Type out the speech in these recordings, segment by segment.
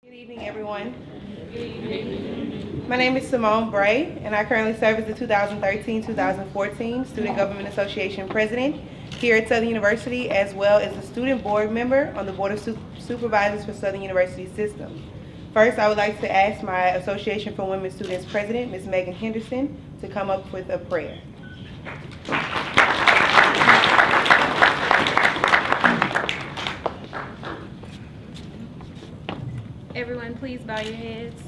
Good evening, everyone. My name is Simone Bray, and I currently serve as the 2013-2014 Student Government Association President here at Southern University, as well as a student board member on the Board of Supervisors for Southern University System. First, I would like to ask my Association for Women Students President, Ms. Megan Henderson, to come up with a prayer. Everyone, please bow your heads.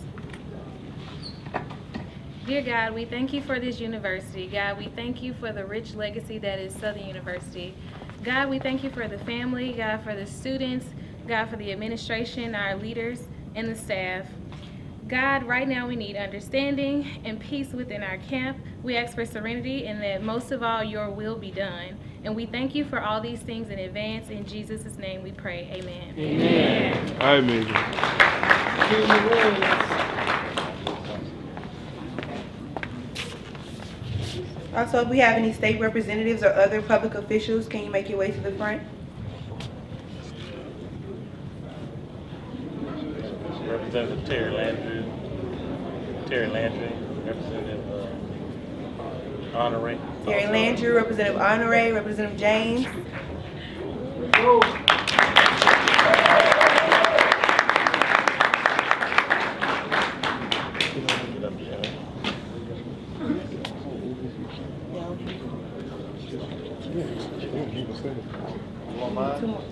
Dear God, we thank you for this university. God, we thank you for the rich legacy that is Southern University. God, we thank you for the family, God, for the students, God, for the administration, our leaders, and the staff. God, right now we need understanding and peace within our camp. We ask for serenity and that most of all, your will be done. And we thank you for all these things in advance. In Jesus' name we pray. Amen. Amen. Amen. Also, if we have any state representatives or other public officials, can you make your way to the front? Representative Terry Landry, Representative Honore. Terry Landry, Representative Honore, Representative James.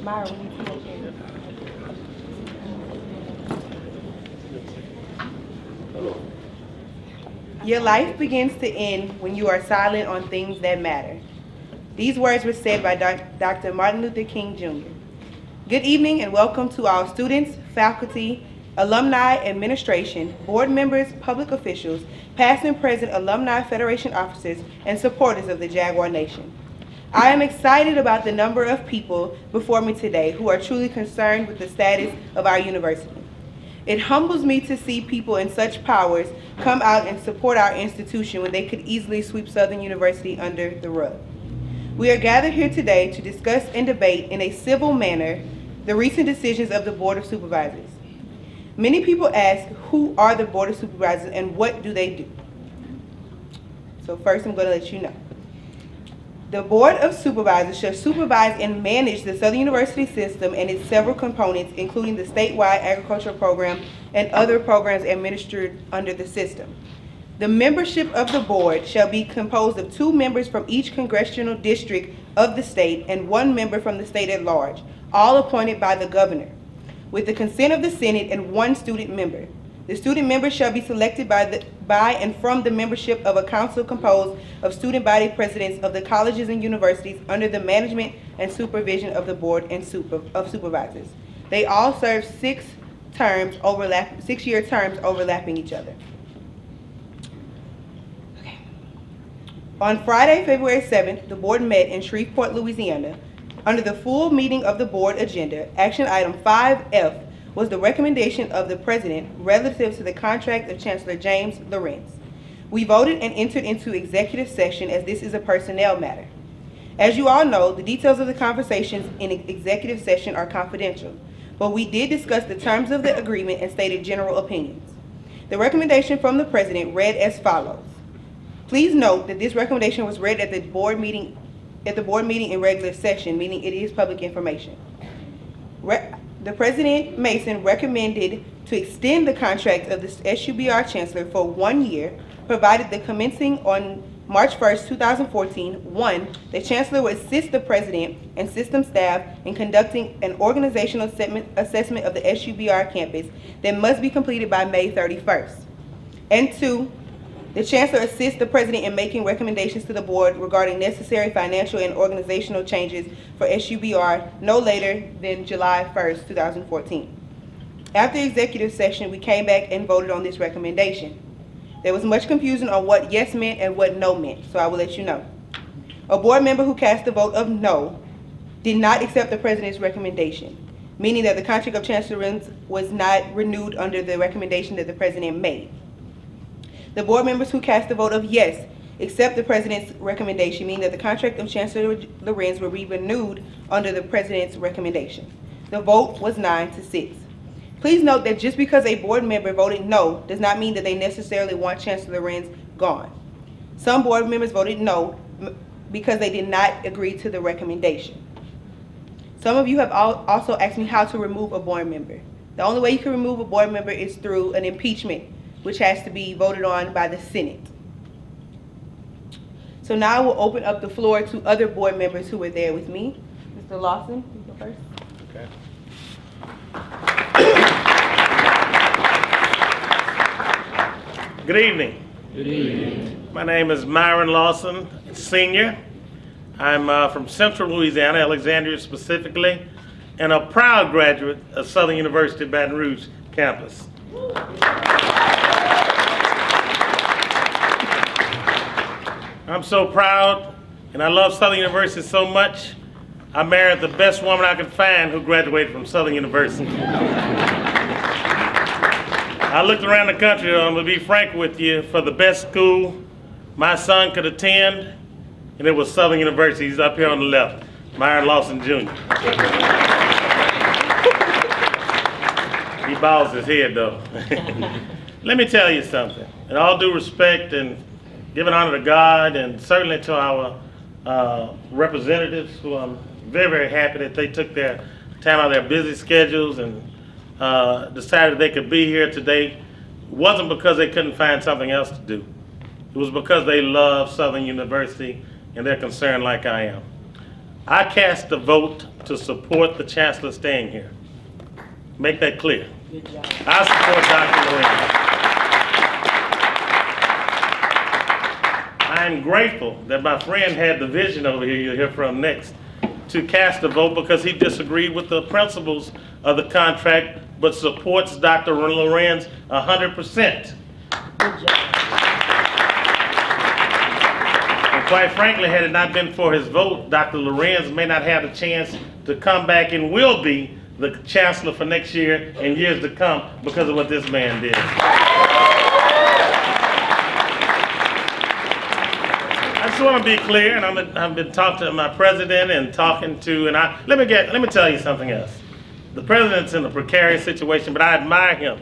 Myra, we need two more chairs. Your life begins to end when you are silent on things that matter. These words were said by Dr. Martin Luther King Jr. Good evening and welcome to our students, faculty, alumni, administration, board members, public officials, past and present Alumni Federation officers, and supporters of the Jaguar Nation. I am excited about the number of people before me today who are truly concerned with the status of our university. It humbles me to see people in such powers come out and support our institution when they could easily sweep Southern University under the rug. We are gathered here today to discuss and debate in a civil manner the recent decisions of the Board of Supervisors. Many people ask, who are the Board of Supervisors and what do they do? So first I'm going to let you know. The Board of Supervisors shall supervise and manage the Southern University system and its several components, including the statewide agricultural program and other programs administered under the system. The membership of the board shall be composed of 2 members from each congressional district of the state and 1 member from the state at large, all appointed by the governor, with the consent of the Senate and 1 student member. The student members shall be selected by and from the membership of a council composed of student body presidents of the colleges and universities under the management and supervision of the Board of Supervisors. They all serve 6-year terms overlapping each other. Okay. On Friday, February 7th, the board met in Shreveport, Louisiana. Under the full meeting of the board agenda, action item 5F was the recommendation of the President relative to the contract of Chancellor James Llorens. We voted and entered into executive session as this is a personnel matter. As you all know, the details of the conversations in executive session are confidential, but we did discuss the terms of the agreement and stated general opinions. The recommendation from the President read as follows. Please note that this recommendation was read at the board meeting in regular session, meaning it is public information. The President Mason recommended to extend the contract of the SUBR Chancellor for 1 year, provided that commencing on March 1st, 2014, 1, the Chancellor would assist the President and system staff in conducting an organizational assessment of the SUBR campus that must be completed by May 31st. And 2, the Chancellor assists the President in making recommendations to the Board regarding necessary financial and organizational changes for SUBR no later than July 1st, 2014. After executive session, we came back and voted on this recommendation. There was much confusion on what yes meant and what no meant, so I will let you know. A board member who cast the vote of no did not accept the President's recommendation, meaning that the contract of Chancellor Llorens was not renewed under the recommendation that the President made. The board members who cast the vote of yes accept the President's recommendation, meaning that the contract of Chancellor Llorens will be renewed under the President's recommendation. The vote was 9-6. Please note that just because a board member voted no does not mean that they necessarily want Chancellor Llorens gone. Some board members voted no because they did not agree to the recommendation. Some of you have also asked me how to remove a board member. The only way you can remove a board member is through an impeachment, which has to be voted on by the Senate. So now I will open up the floor to other board members who were there with me. Mr. Lawson, you go first. Okay. Good evening. Good evening. My name is Myron Lawson, Senior. I'm from Central Louisiana, Alexandria specifically, and a proud graduate of Southern University Baton Rouge campus. I'm so proud, and I love Southern University so much, I married the best woman I could find who graduated from Southern University. I looked around the country, I'm gonna be frank with you, for the best school my son could attend, and it was Southern University. He's up here on the left, Myron Lawson Jr. He bows his head though. Let me tell you something. In all due respect and giving honor to God and certainly to our representatives, who I'm very, very happy that they took their time out of their busy schedules and decided they could be here today. It wasn't because they couldn't find something else to do. It was because they love Southern University and they're concerned like I am. I cast a vote to support the Chancellor staying here. Make that clear. Good job. I support Dr. Llorens. I'm grateful that my friend had the vision over here, you'll hear from next, to cast a vote because he disagreed with the principles of the contract but supports Dr. Llorens 100%. Good job. And quite frankly, had it not been for his vote, Dr. Llorens may not have the chance to come back and will be the Chancellor for next year and years to come because of what this man did. I just want to be clear, and I've been talking to my president and talking to, and let me tell you something else. The president's in a precarious situation, but I admire him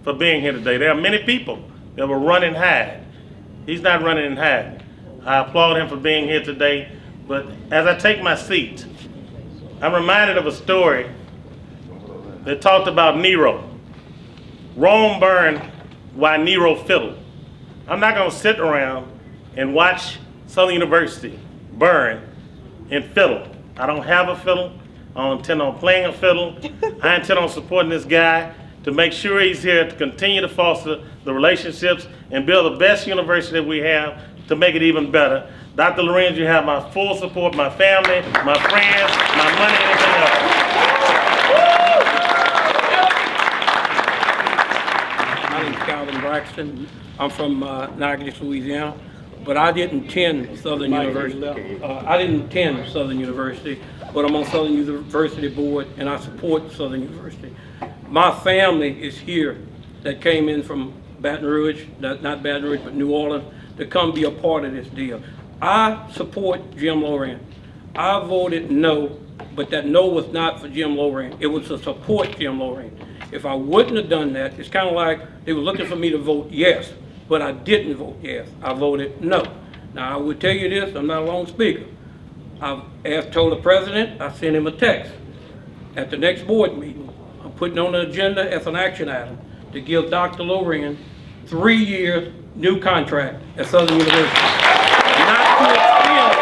for being here today. There are many people that will run and hide. He's not running and hiding. I applaud him for being here today, but as I take my seat, I'm reminded of a story that talked about Nero. Rome burned while Nero fiddled. I'm not going to sit around and watch Southern University burn and fiddle. I don't have a fiddle. I don't intend on playing a fiddle. I intend on supporting this guy to make sure he's here to continue to foster the relationships and build the best university that we have to make it even better. Dr. Llorens, you have my full support, my family, my friends, my money, anything else. My name is Calvin Braxton. I'm from Natchitoches, Louisiana, but I didn't attend Southern University. I didn't attend Southern University, but I'm on Southern University board, and I support Southern University. My family is here that came in from Baton Rouge, not Baton Rouge, but New Orleans, to come be a part of this deal. I support Jim Llorens. I voted no, but that no was not for Jim Llorens. It was to support Jim Llorens. If I wouldn't have done that, it's kind of like they were looking for me to vote yes, but I didn't vote yes. I voted no. Now, I would tell you this, I'm not a long speaker. Told the president, I sent him a text. At the next board meeting, I'm putting on the agenda as an action item to give Dr. Llorens 3-year new contract at Southern University. Not to extend.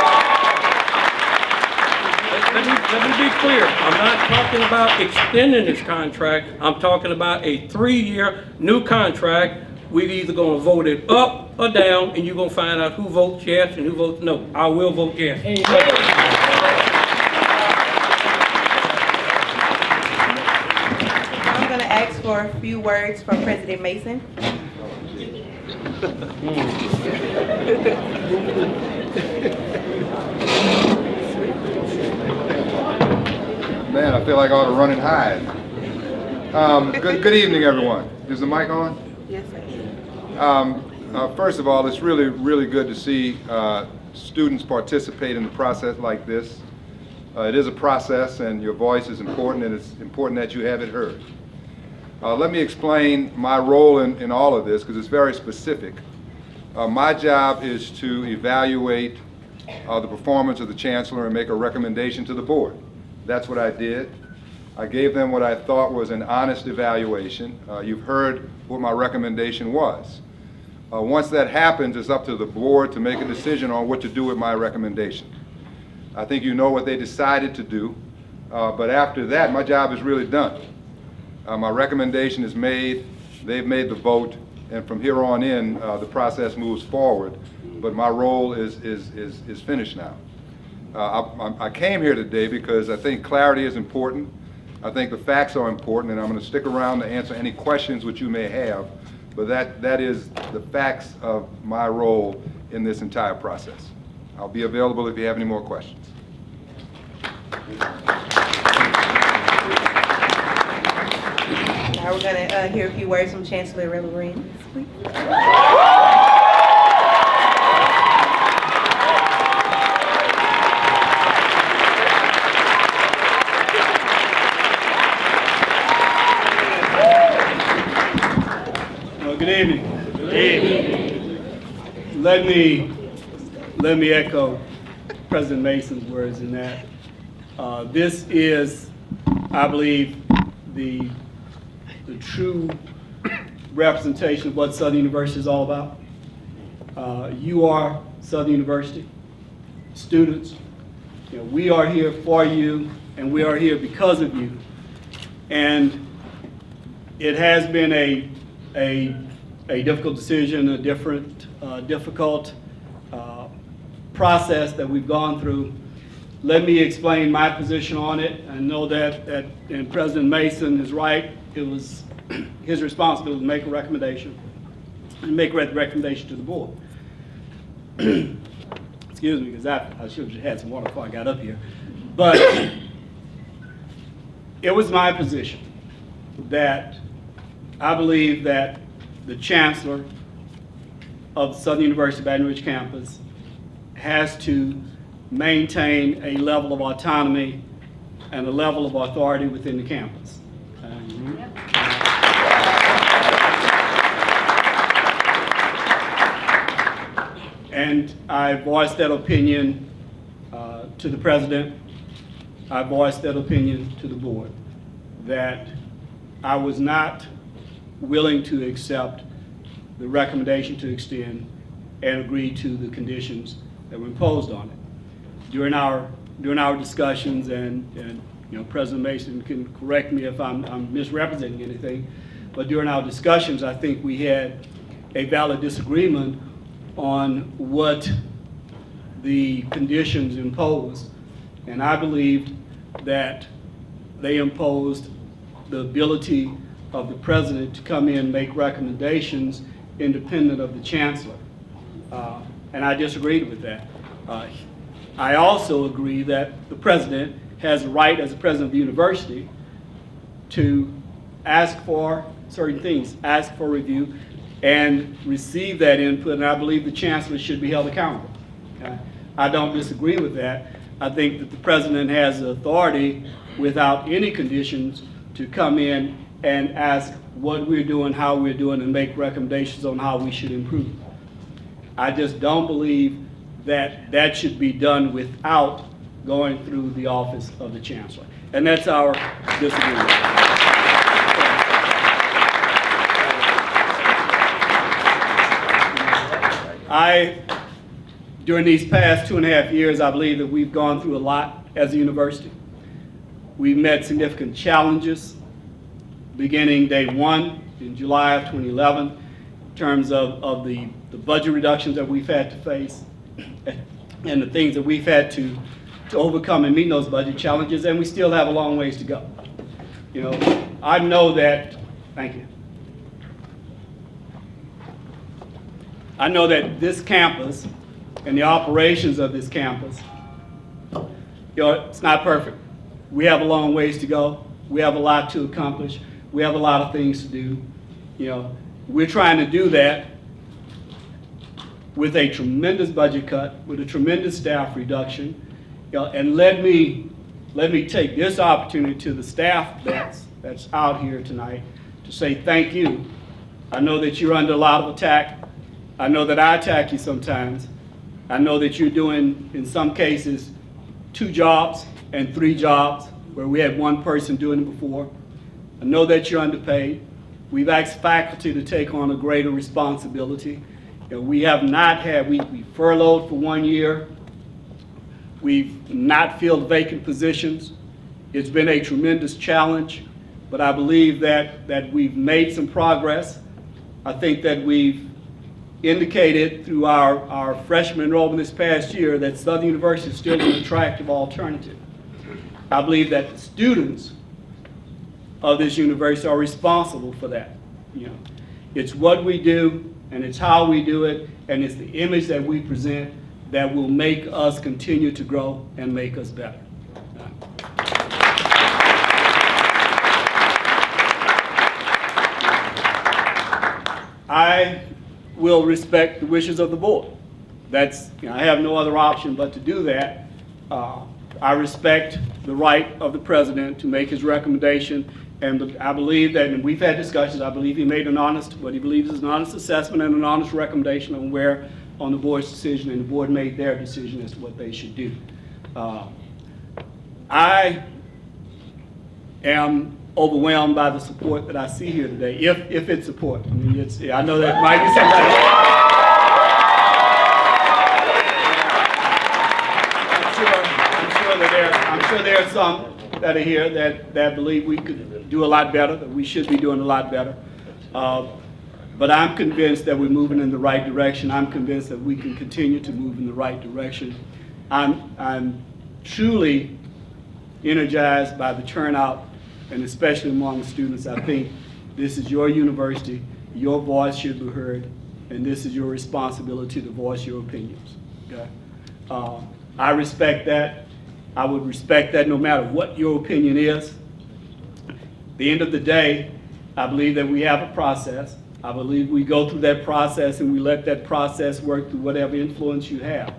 Let me be clear. I'm not talking about extending this contract. I'm talking about a 3-year new contract. We're either going to vote it up or down, and you're going to find out who votes yes and who votes no. I will vote yes. I'm going to ask for a few words from President Mason. Man, I feel like I ought to run and hide. Good evening, everyone. Is the mic on? Yes, sir. First of all, it's really, really good to see students participate in the process like this. It is a process, and your voice is important, and it's important that you have it heard. Let me explain my role in all of this, because it's very specific. My job is to evaluate the performance of the Chancellor and make a recommendation to the board. That's what I did. I gave them what I thought was an honest evaluation. You've heard what my recommendation was. Once that happens, it's up to the board to make a decision on what to do with my recommendation. I think you know what they decided to do, but after that, my job is really done. My recommendation is made, they've made the vote, and from here on in, the process moves forward, but my role is finished now. I came here today because I think clarity is important. I think the facts are important, and I'm going to stick around to answer any questions which you may have, but that is the facts of my role in this entire process. I'll be available if you have any more questions. Now we're going to hear a few words from Chancellor Llorens, please. Good evening. Good evening. Let me echo President Mason's words in that this is, I believe, the true representation of what Southern University is all about. You are Southern University students. You know, we are here for you, and we are here because of you. And it has been a difficult decision, a difficult process that we've gone through. Let me explain my position on it. I know that and President Mason is right. It was his responsibility to make a recommendation and make a recommendation to the board. Excuse me, because I should have had some water before I got up here. But it was my position that I believe that the Chancellor of the Southern University Baton Rouge campus has to maintain a level of autonomy and a level of authority within the campus. And I voiced that opinion to the President. I voiced that opinion to the board, that I was not willing to accept the recommendation to extend and agree to the conditions that were imposed on it. During our discussions, and you know, President Mason can correct me if I'm misrepresenting anything, but during our discussions, I think we had a valid disagreement on what the conditions imposed, and I believed that they imposed the ability of the President to come in and make recommendations independent of the Chancellor. And I disagreed with that. I also agree that the President has a right as the President of the University to ask for certain things, ask for review, and receive that input, and I believe the Chancellor should be held accountable. I don't disagree with that. I think that the President has the authority without any conditions to come in and ask what we're doing, how we're doing, and make recommendations on how we should improve. I just don't believe that that should be done without going through the office of the Chancellor. And that's our disagreement. During these past 2.5 years, I believe that we've gone through a lot as a university. We've met significant challenges beginning day one in July of 2011 in terms of the budget reductions that we've had to face and the things that we've had to overcome and meet those budget challenges, and we still have a long ways to go. You know, I know that, thank you. I know that this campus and the operations of this campus, you know, it's not perfect. We have a long ways to go. We have a lot to accomplish. We have a lot of things to do. You know, we're trying to do that with a tremendous budget cut, with a tremendous staff reduction. You know, and let me take this opportunity to the staff that's out here tonight to say thank you. I know that you're under a lot of attack. I know that I attack you sometimes. I know that you're doing, in some cases, 2 jobs and 3 jobs, where we had 1 person doing it before. I know that you're underpaid. We've asked faculty to take on a greater responsibility. You know, we have not had, we furloughed for 1 year. We've not filled vacant positions. It's been a tremendous challenge, but I believe that we've made some progress. I think that we've indicated through our freshman enrollment this past year that Southern University is still an attractive alternative. I believe that the students of this university are responsible for that. You know, it's what we do, and it's how we do it, and it's the image that we present that will make us continue to grow and make us better. I will respect the wishes of the board. That's, you know, I have no other option but to do that. I respect the right of the president to make his recommendation, and I believe that, and we've had discussions, I believe he made what he believes is an honest assessment and an honest recommendation on the board's decision, and the board made their decision as to what they should do. I am overwhelmed by the support that I see here today, if it's support. I mean, I know that might be somebody. I'm sure there are some that are here that believe we could do a lot better, that we should be doing a lot better. But I'm convinced that we're moving in the right direction. I'm convinced that we can continue to move in the right direction. I'm truly energized by the turnout, and especially among the students. I think this is your university, your voice should be heard, and this is your responsibility to voice your opinions. Okay? I respect that. I would respect that no matter what your opinion is. At the end of the day, I believe that we have a process. I believe we go through that process and we let that process work through whatever influence you have.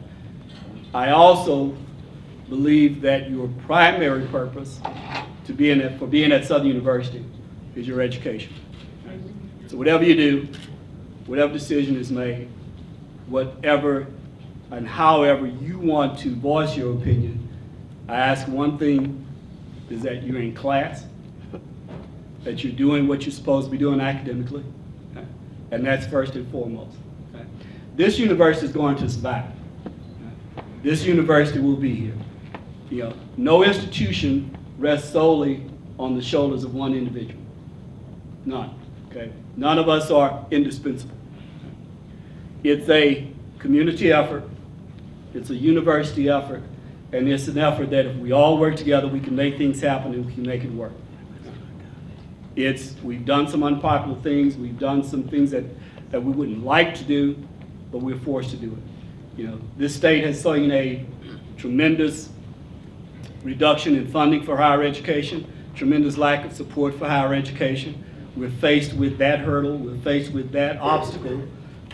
I also believe that your primary purpose for being at Southern University is your education. So whatever you do, whatever decision is made, whatever and however you want to voice your opinion, I ask one thing, is that you're in class, that you're doing what you're supposed to be doing academically, okay? And that's first and foremost. Okay? This university is going to survive. Okay? This university will be here. You know, no institution rests solely on the shoulders of one individual. None. Okay? None of us are indispensable. It's a community effort. It's a university effort. And it's an effort that if we all work together, we can make things happen and we can make it work. We've done some unpopular things. We've done some things that we wouldn't like to do, but we're forced to do it. You know, this state has seen a tremendous reduction in funding for higher education, tremendous lack of support for higher education. We're faced with that hurdle. We're faced with that obstacle,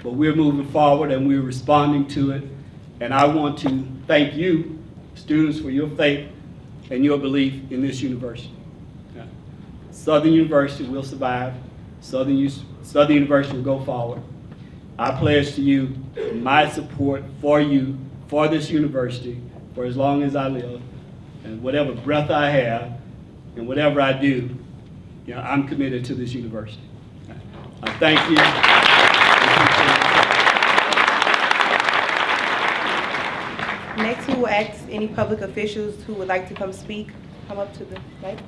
but we're moving forward and we're responding to it. And I want to thank you, students, for your faith and your belief in this university. Southern University will survive. Southern University will go forward. I pledge to you my support for you, for this university, for as long as I live, and whatever breath I have, and whatever I do, you know, I'm committed to this university. I thank you. Next, we will ask any public officials who would like to come speak, come up to the mic.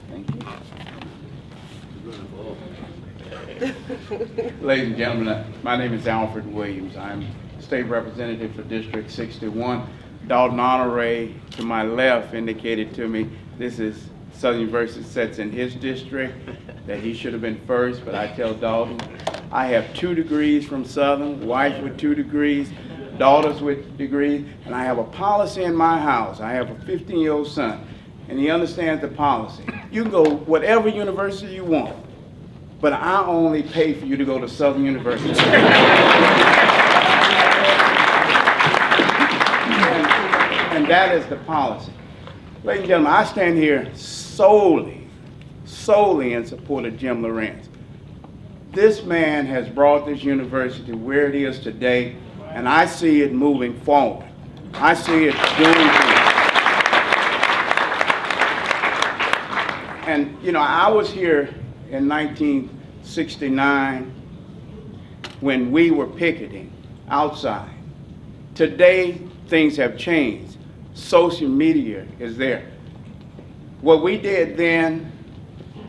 Thank you. Ladies and gentlemen, my name is Alfred Williams. I'm State Representative for District 61. Dalton Honore to my left indicated to me this is Southern University sets in his district, that he should have been first, but I tell Dalton, I have 2 degrees from Southern, wife with 2 degrees, daughters with degrees, and I have a policy in my house. I have a 15-year-old son, and he understands the policy. You can go whatever university you want, but I only pay for you to go to Southern University. And that is the policy. Ladies and gentlemen, I stand here solely solely in support of Jim Llorens. This man has brought this university where it is today, and I see it moving forward. I see it doing things. And, you know, I was here in 1969 when we were picketing outside. Today, things have changed. Social media is there. What we did then,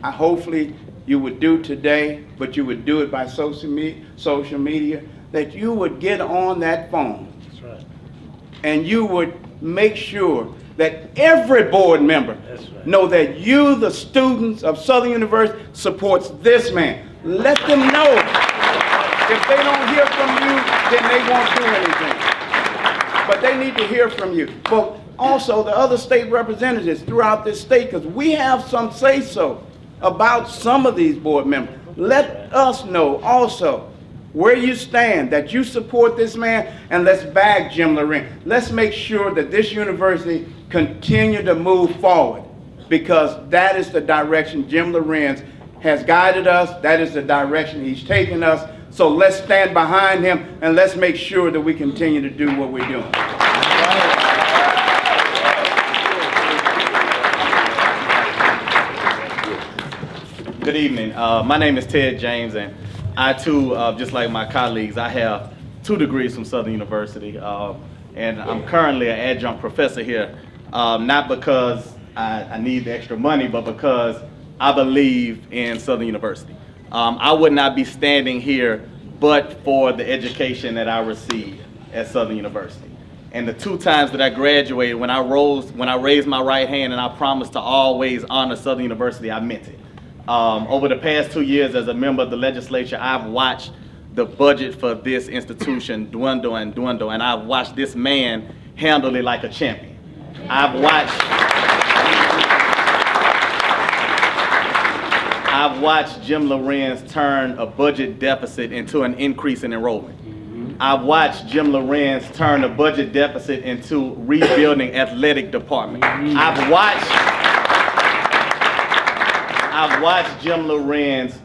hopefully you would do today, but you would do it by social media, that you would get on that phone. That's right. And you would make sure that every board member know that you, the students of Southern University, supports this man. Let them know. If they don't hear from you, then they won't do anything. But they need to hear from you. But also the other state representatives throughout this state, because we have some say-so about some of these board members. Let us know also where you stand, that you support this man, and let's back Jim Llorens. Let's make sure that this university continue to move forward, because that is the direction Jim Llorens has guided us. That is the direction he's taken us. So let's stand behind him, and let's make sure that we continue to do what we're doing. Good evening. My name is Ted James, and I too, just like my colleagues, I have 2 degrees from Southern University, and I'm currently an adjunct professor here, not because I need the extra money, but because I believe in Southern University. I would not be standing here but for the education that I received at Southern University. And the 2 times that I graduated, when I raised my right hand and I promised to always honor Southern University, I meant it. Over the past 2 years as a member of the legislature, I've watched the budget for this institution dwindle and dwindle, and I've watched this man handle it like a champion. I've watched Jim Llorens turn a budget deficit into an increase in enrollment. I've watched Jim Llorens turn a budget deficit into rebuilding athletic department. I've watched Jim Llorens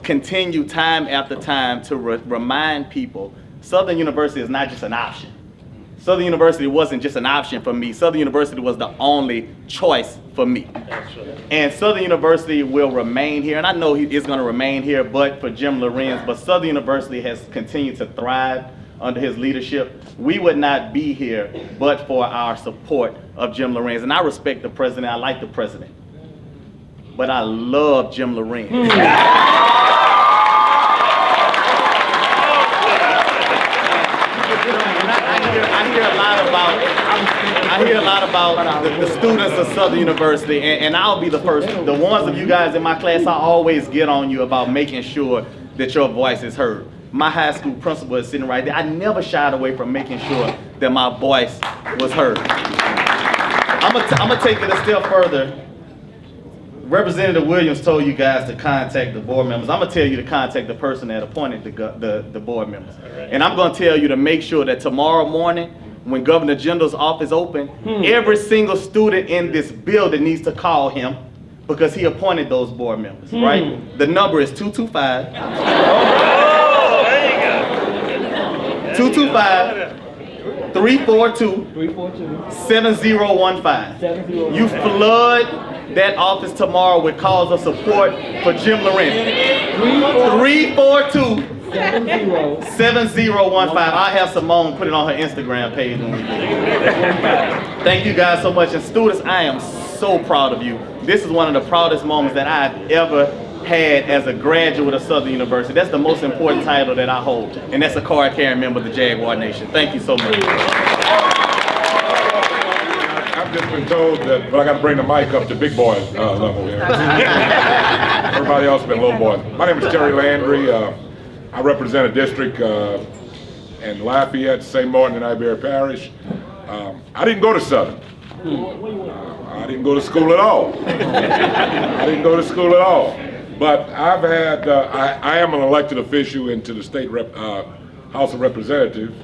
continue time after time to remind people Southern University is not just an option. Southern University wasn't just an option for me. Southern University was the only choice for me. And Southern University will remain here, and I know it's going to remain here but for Jim Llorens, but Southern University has continued to thrive under his leadership. We would not be here but for our support of Jim Llorens. And I respect the president, I like the president, but I love Jim Llorens. I hear a lot about the students of Southern University, and I'll be the first. The ones of you guys in my class, I always get on you about making sure that your voice is heard. My high school principal is sitting right there. I never shied away from making sure that my voice was heard. I'm gonna take it a step further. Representative Williams told you guys to contact the board members. I'm gonna tell you to contact the person that appointed the board members. And I'm gonna tell you to make sure that tomorrow morning, when Governor Jindal's office open, every single student in this building needs to call him because he appointed those board members, right? The number is 225. Oh, there you go. 225-342-7015. You flood that office tomorrow with calls of support for Jim Llorens. 342-7015. I'll have Simone put it on her Instagram page when we do. Thank you guys so much. And students, I am so proud of you. This is one of the proudest moments that I've ever had as a graduate of Southern University. That's the most important title that I hold, and that's a card-carrying member of the Jaguar Nation. Thank you so much. I've just been told that, but I got to bring the mic up to big boy level here. Everybody else has been little boys. My name is Terry Landry. I represent a district in Lafayette, St. Martin, and Iberia Parish. I didn't go to Southern. I didn't go to school at all. I didn't go to school at all. But I've had, I am an elected official into the state House of Representatives.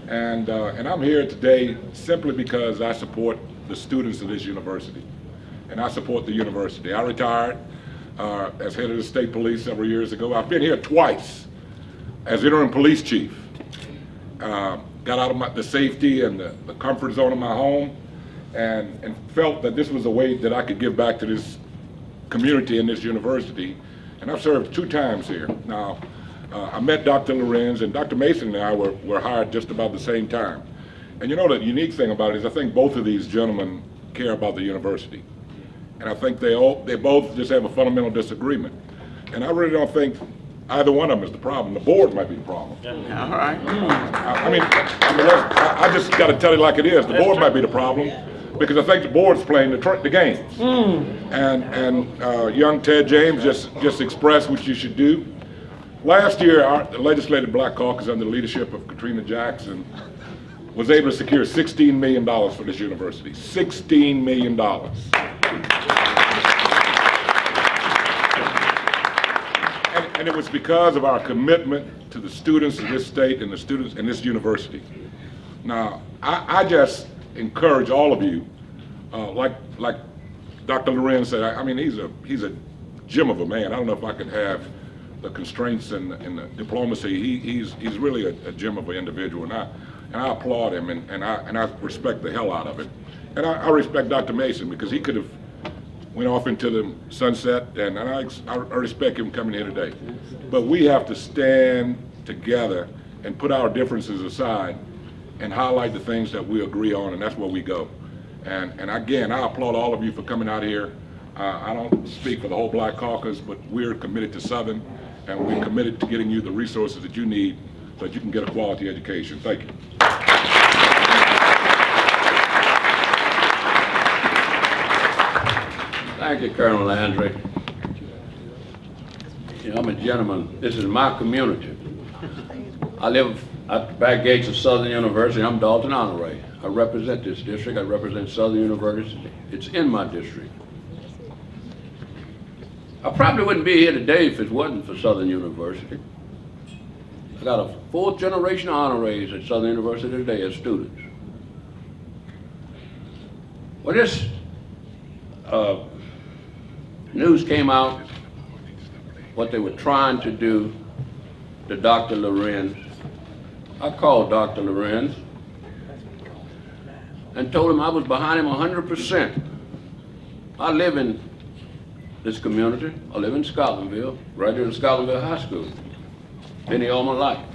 And I'm here today simply because I support the students of this university. and I support the university. I retired as head of the state police several years ago. I've been here twice as interim police chief. Got out of the safety and the comfort zone of my home, and felt that this was a way that I could give back to this community and this university. And I've served 2 times here. Now, I met Dr. Llorens, and Dr. Mason and I were hired just about the same time. And you know, the unique thing about it is I think both of these gentlemen care about the university. And I think they both just have a fundamental disagreement. And I really don't think either one of them is the problem. The board might be the problem. All right. I just got to tell you like it is. The board might be the problem, because I think the board's playing the games. And young Ted James just expressed what you should do. Last year, the Legislative Black Caucus, under the leadership of Katrina Jackson, was able to secure $16 million for this university. $16 million. And it was because of our commitment to the students of this state and the students in this university. Now, I just encourage all of you, like Dr. Llorens said, I mean, he's a gem of a man. I don't know if I could have the constraints and the diplomacy. He's really a gem of an individual, and I applaud him, and I respect the hell out of it. And I respect Dr. Mason, because he could have went off into the sunset, and I respect him coming here today. But we have to stand together and put our differences aside and highlight the things that we agree on, and that's where we go. And again, I applaud all of you for coming out here. I don't speak for the whole Black Caucus, but we're committed to Southern, and we're committed to getting you the resources that you need so that you can get a quality education. Thank you. Thank you, Colonel Landry. You know, I'm a gentleman. This is my community. I live at the back gates of Southern University. I'm Dalton Honore. I represent this district. I represent Southern University. It's in my district. I probably wouldn't be here today if it wasn't for Southern University. I got a 4th generation honorees at Southern University today as students. Well, this news came out, what they were trying to do to Dr. Llorens. I called Dr. Llorens and told him I was behind him 100%. I live in this community. I live in Scotlandville, graduated of Scotlandville High School. Been here all my life.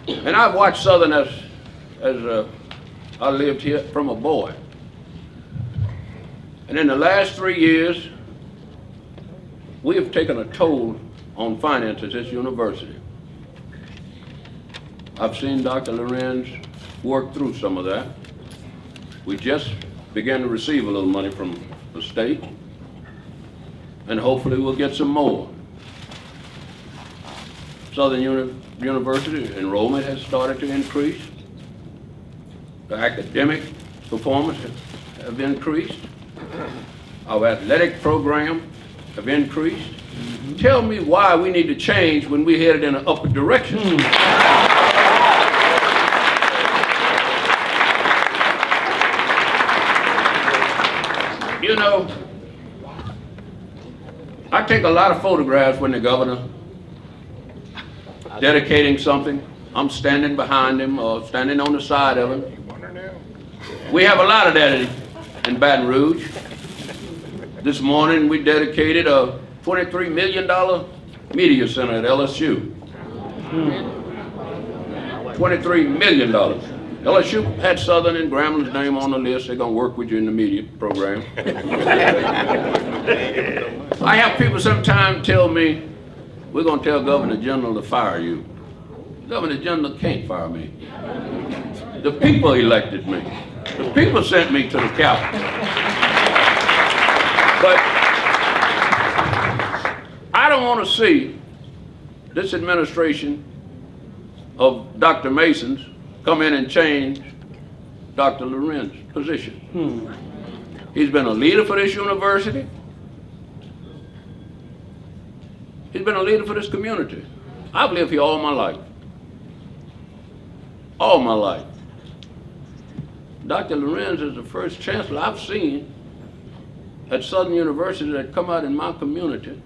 And I've watched Southern as I lived here from a boy. And in the last 3 years, we have taken a toll on finances at this university. I've seen Dr. Llorens work through some of that. We just began to receive a little money from the state, and hopefully we'll get some more. Southern University enrollment has started to increase. The academic performance have increased. Our athletic program have increased. Tell me why we need to change when we're headed in an upward direction. You know, I take a lot of photographs when the governor dedicating something. I'm standing behind him or standing on the side of him. We have a lot of that in Baton Rouge. This morning we dedicated a $23 million media center at LSU. $23 million. LSU had Southern and Gramblin's name on the list. They're going to work with you in the media program. I have people sometimes tell me, we're going to tell Governor General to fire you. Governor General can't fire me. The people elected me. The people sent me to the Capitol. But I don't want to see this administration of Dr. Mason's come in and change Dr. Llorens' position. He's been a leader for this university. He's been a leader for this community. I've lived here all my life. All my life. Dr. Llorens is the first chancellor I've seen at Southern University that come out in my community,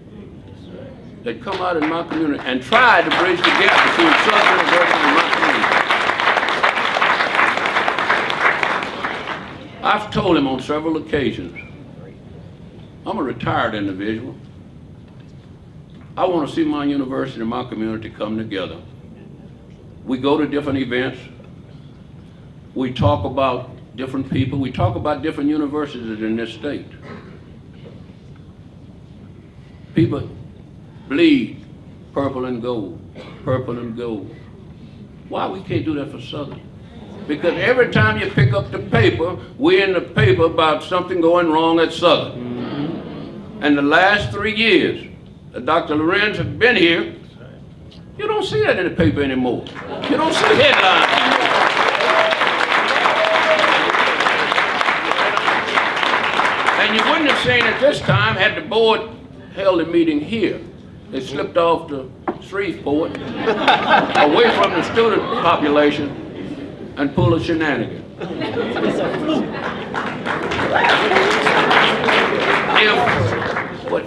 and try to bridge the gap between Southern University and my community. I've told him on several occasions, I'm a retired individual. I want to see my university and my community come together. We go to different events. We talk about different people. We talk about different universities in this state. People bleed purple and gold, purple and gold. Why we can't do that for Southern? Because every time you pick up the paper, we're in the paper about something going wrong at Southern. And the last 3 years that Dr. Llorens has been here, you don't see that in the paper anymore. You don't see headlines. And you wouldn't have seen it this time had the board held a meeting here. They slipped off to Shreveport, away from the student population, and pulled a shenanigan. What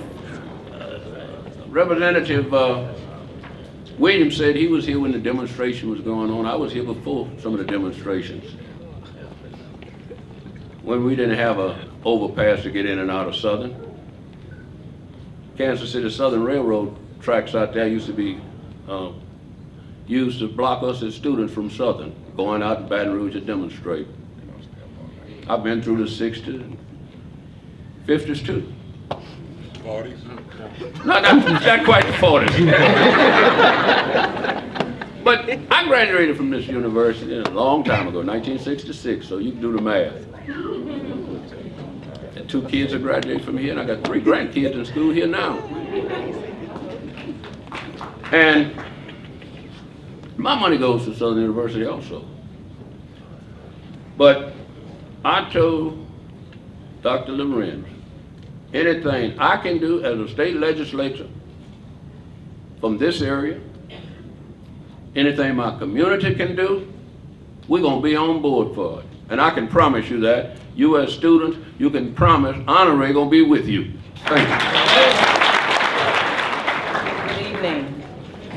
Representative Williams said, he was here when the demonstration was going on. I was here before some of the demonstrations, when we didn't have an overpass to get in and out of Southern. Kansas City Southern Railroad tracks out there used to be used to block us as students from Southern going out in Baton Rouge to demonstrate. I've been through the 60s, 50s too. 40s? No, not quite the 40s. But I graduated from this university a long time ago, 1966, so you can do the math. And 2 kids have graduated from here, and I got 3 grandkids in school here now. And my money goes to Southern University also. But I told Dr. Llorens, anything I can do as a state legislator from this area, anything my community can do, we're going to be on board for it. And I can promise you that. You as students, you can promise Honoré going to be with you. Thank you. Good evening.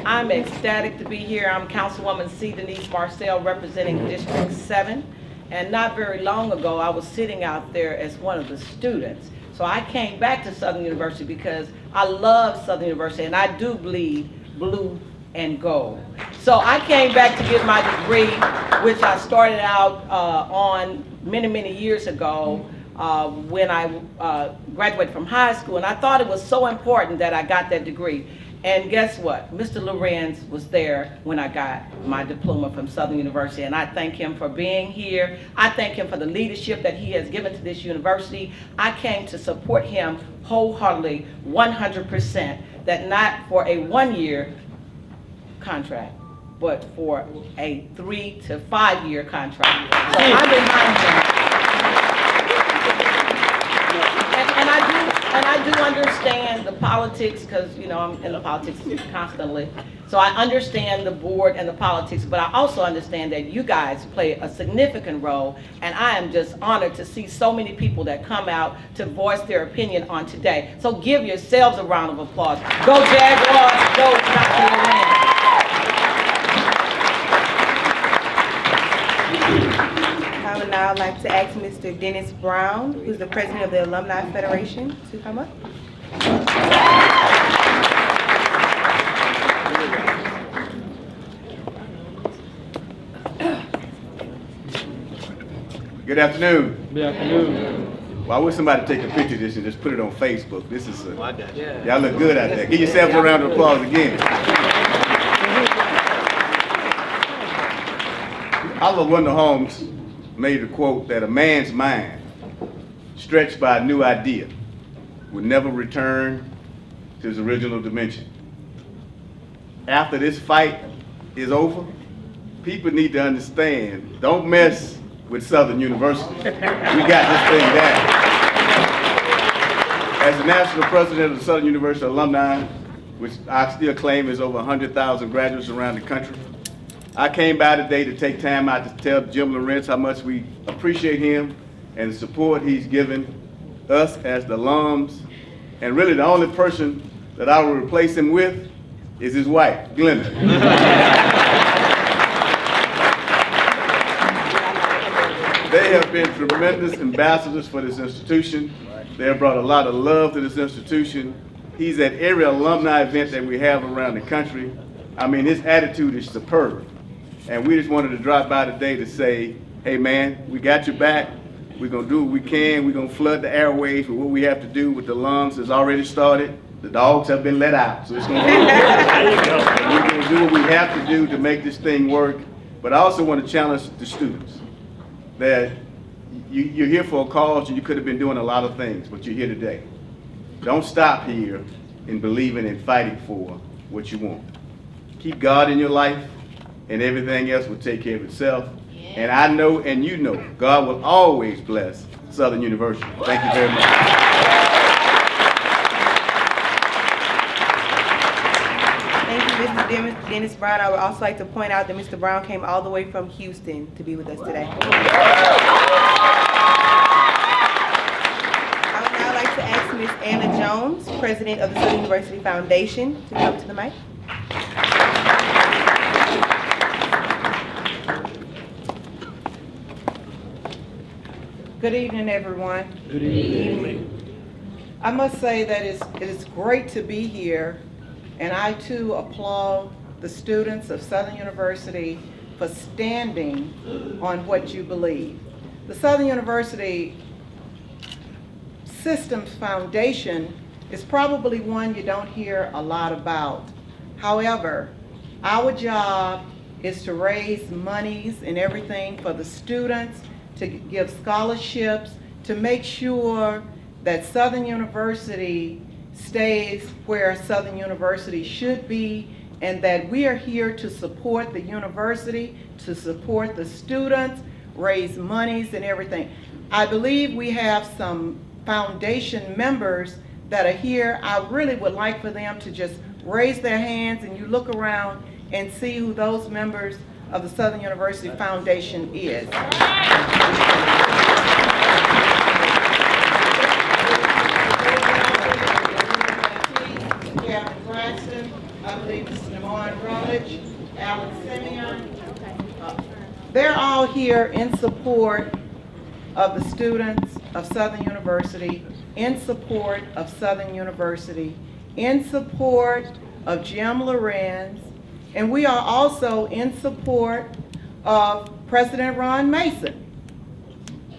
I'm ecstatic to be here. I'm Councilwoman C. Denise Marcel representing District 7. And not very long ago, I was sitting out there as one of the students. So I came back to Southern University because I love Southern University and I do bleed blue and gold. So I came back to get my degree, which I started out on many years ago when I graduated from high school. And I thought it was so important that I got that degree. And guess what? Mr. Llorens was there when I got my diploma from Southern University, and I thank him for being here. I thank him for the leadership that he has given to this university. I came to support him wholeheartedly, 100%, that not for a 1-year contract, but for a 3 to 5 year contract. So I'm behind him. And I do understand the politics, because you know I'm in the politics constantly. So I understand the board and the politics, but I also understand that you guys play a significant role, and I am just honored to see so many people that come out to voice their opinion on today. So give yourselves a round of applause. Go Jaguars, go Dr. Llorens. I would now like to ask Mr. Dennis Brown, who's the president of the Alumni Federation, to come up. Good afternoon. Good afternoon. Well, I wish somebody take a picture of this and just put it on Facebook. This is, y'all look good out there. Give yourselves a round of applause again. Oliver Wendell Holmes made a quote that a man's mind, stretched by a new idea, would never return to his original dimension. After this fight is over, people need to understand, don't mess with Southern University. We got this thing down. As the national president of the Southern University Alumni, which I still claim is over 100,000 graduates around the country, I came by today to take time out to tell Jim Llorens how much we appreciate him and the support he's given us as the alums. And really the only person that I will replace him with is his wife, Glenda. They have been tremendous ambassadors for this institution. They have brought a lot of love to this institution. He's at every alumni event that we have around the country. I mean, his attitude is superb. And we just wanted to drop by today to say, hey man, we got your back. We're gonna do what we can. We're gonna flood the airwaves with what we have to do with the alums that's already started. The dogs have been let out, so it's gonna be we're gonna do what we have to do to make this thing work. But I also want to challenge the students that you're here for a cause and you could have been doing a lot of things, but you're here today. Don't stop here in believing and fighting for what you want. Keep God in your life and everything else will take care of itself. And I know and you know God will always bless Southern University. Thank you very much. Thank you, Mr. Dennis Brown. I would also like to point out that Mr. Brown came all the way from Houston to be with us today. I would now like to ask Ms. Anna Jones, President of the Southern University Foundation, to come to the mic. Good evening, everyone. Good evening. I must say that it is great to be here, and I too applaud the students of Southern University for standing on what you believe. The Southern University Systems Foundation is probably one you don't hear a lot about. However, our job is to raise monies and everything for the students, to give scholarships, to make sure that Southern University stays where Southern University should be, and that we are here to support the university, to support the students, raise monies and everything. I believe we have some foundation members that are here. I really would like for them to just raise their hands and you look around and see who those members of the Southern University Foundation is. Captain Braxton, I believe Mr. Lamar Rutledge, Alan Simeon. They're all here in support of the students of Southern University, in support of Southern University, in support of Jim Llorens, and we are also in support of President Ron Mason.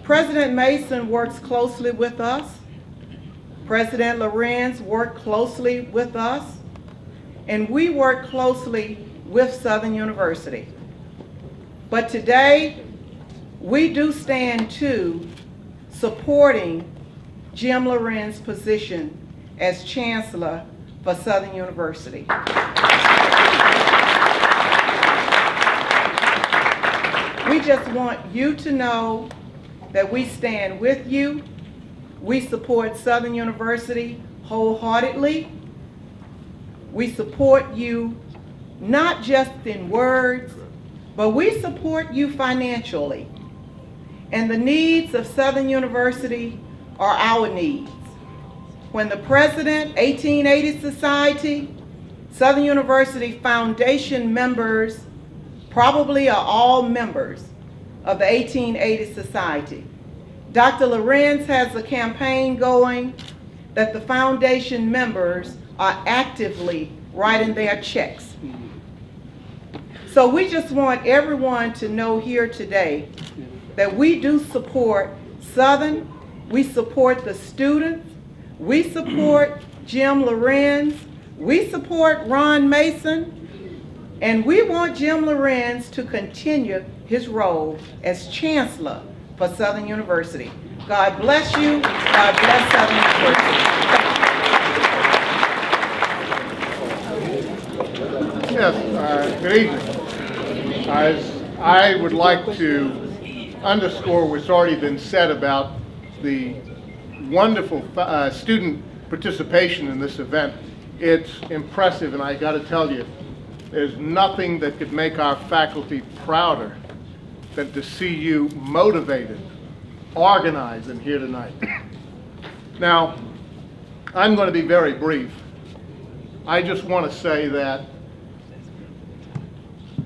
President Mason works closely with us. President Llorens worked closely with us. And we work closely with Southern University. But today, we do stand too supporting Jim Llorens' position as Chancellor for Southern University. We just want you to know that we stand with you. We support Southern University wholeheartedly. We support you not just in words, but we support you financially. And the needs of Southern University are our needs. When the President, 1880 Society, Southern University Foundation members probably are all members of the 1880 Society. Dr. Llorens has a campaign going that the foundation members are actively writing their checks. So we just want everyone to know here today that we do support Southern, we support the students, we support Jim Llorens, we support Ron Mason, and we want Jim Llorens to continue his role as Chancellor for Southern University. God bless you. God bless Southern University. Yes, good evening. I would like to underscore what's already been said about the wonderful student participation in this event. It's impressive, and I got to tell you, There's nothing that could make our faculty prouder than to see you motivated, organized, and here tonight. Now, I'm going to be very brief. I just want to say that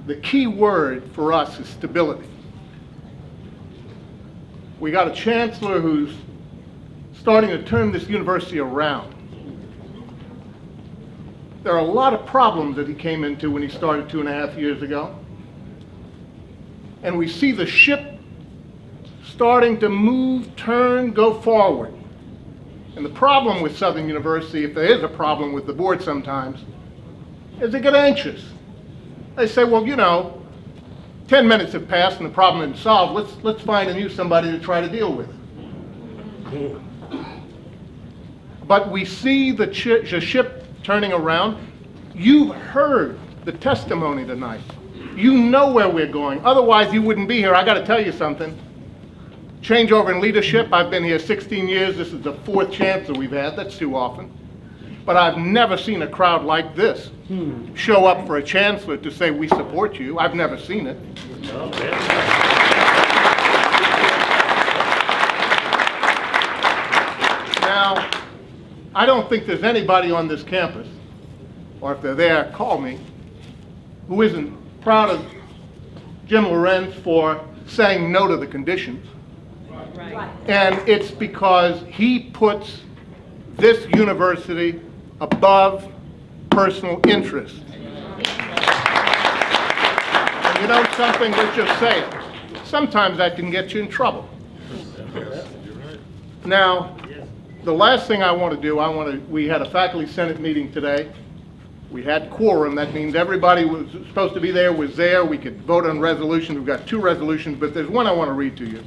the key word for us is stability. We got a chancellor who's starting to turn this university around. There are a lot of problems that he came into when he started 2.5 years ago. And we see the ship starting to move, turn, go forward. And the problem with Southern University, if there is a problem with the board sometimes, is they get anxious. They say, well, you know, 10 minutes have passed and the problem isn't solved. Let's find a new somebody to try to deal with it. But we see the ship turning around. You heard the testimony tonight. You know where we're going. Otherwise, you wouldn't be here. I got to tell you something. Changeover in leadership. I've been here 16 years. This is the 4th chancellor we've had. That's too often. But I've never seen a crowd like this show up for a chancellor to say, we support you. I've never seen it. Now, I don't think there's anybody on this campus, or if they're there, call me, who isn't proud of Jim Llorens for saying no to the conditions. Right. And it's because he puts this university above personal interest. And you know something, let's just say it. Sometimes that can get you in trouble. Now, the last thing I want to do, we had a faculty senate meeting today. We had quorum. That means everybody was supposed to be there was there. We could vote on resolutions. We've got 2 resolutions, but there's one I want to read to you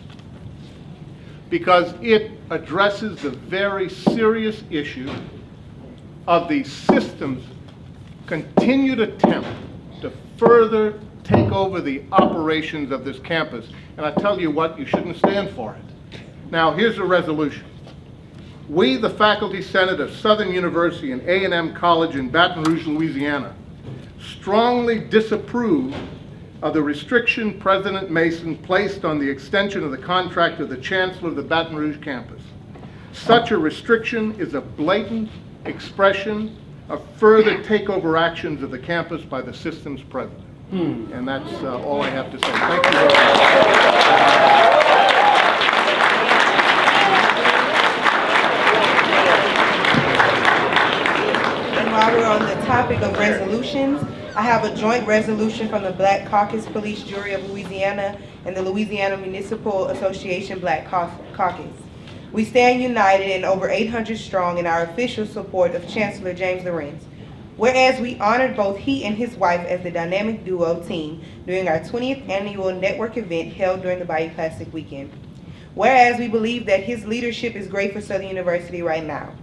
because it addresses the very serious issue of the system's continued attempt to further take over the operations of this campus. And I tell you what, you shouldn't stand for it. Now, here's the resolution. We, the Faculty Senate of Southern University and A&M College in Baton Rouge, Louisiana, strongly disapprove of the restriction President Mason placed on the extension of the contract of the Chancellor of the Baton Rouge campus. Such a restriction is a blatant expression of further takeover actions of the campus by the system's president. And that's all I have to say. Thank you very much. While we're on the topic of resolutions, I have a joint resolution from the Black Caucus Police Jury of Louisiana and the Louisiana Municipal Association Black Caucus. We stand united and over 800 strong in our official support of Chancellor James Llorens. Whereas we honored both he and his wife as the dynamic duo team during our 20th annual network event held during the Bayou Classic weekend. Whereas we believe that his leadership is great for Southern University right now.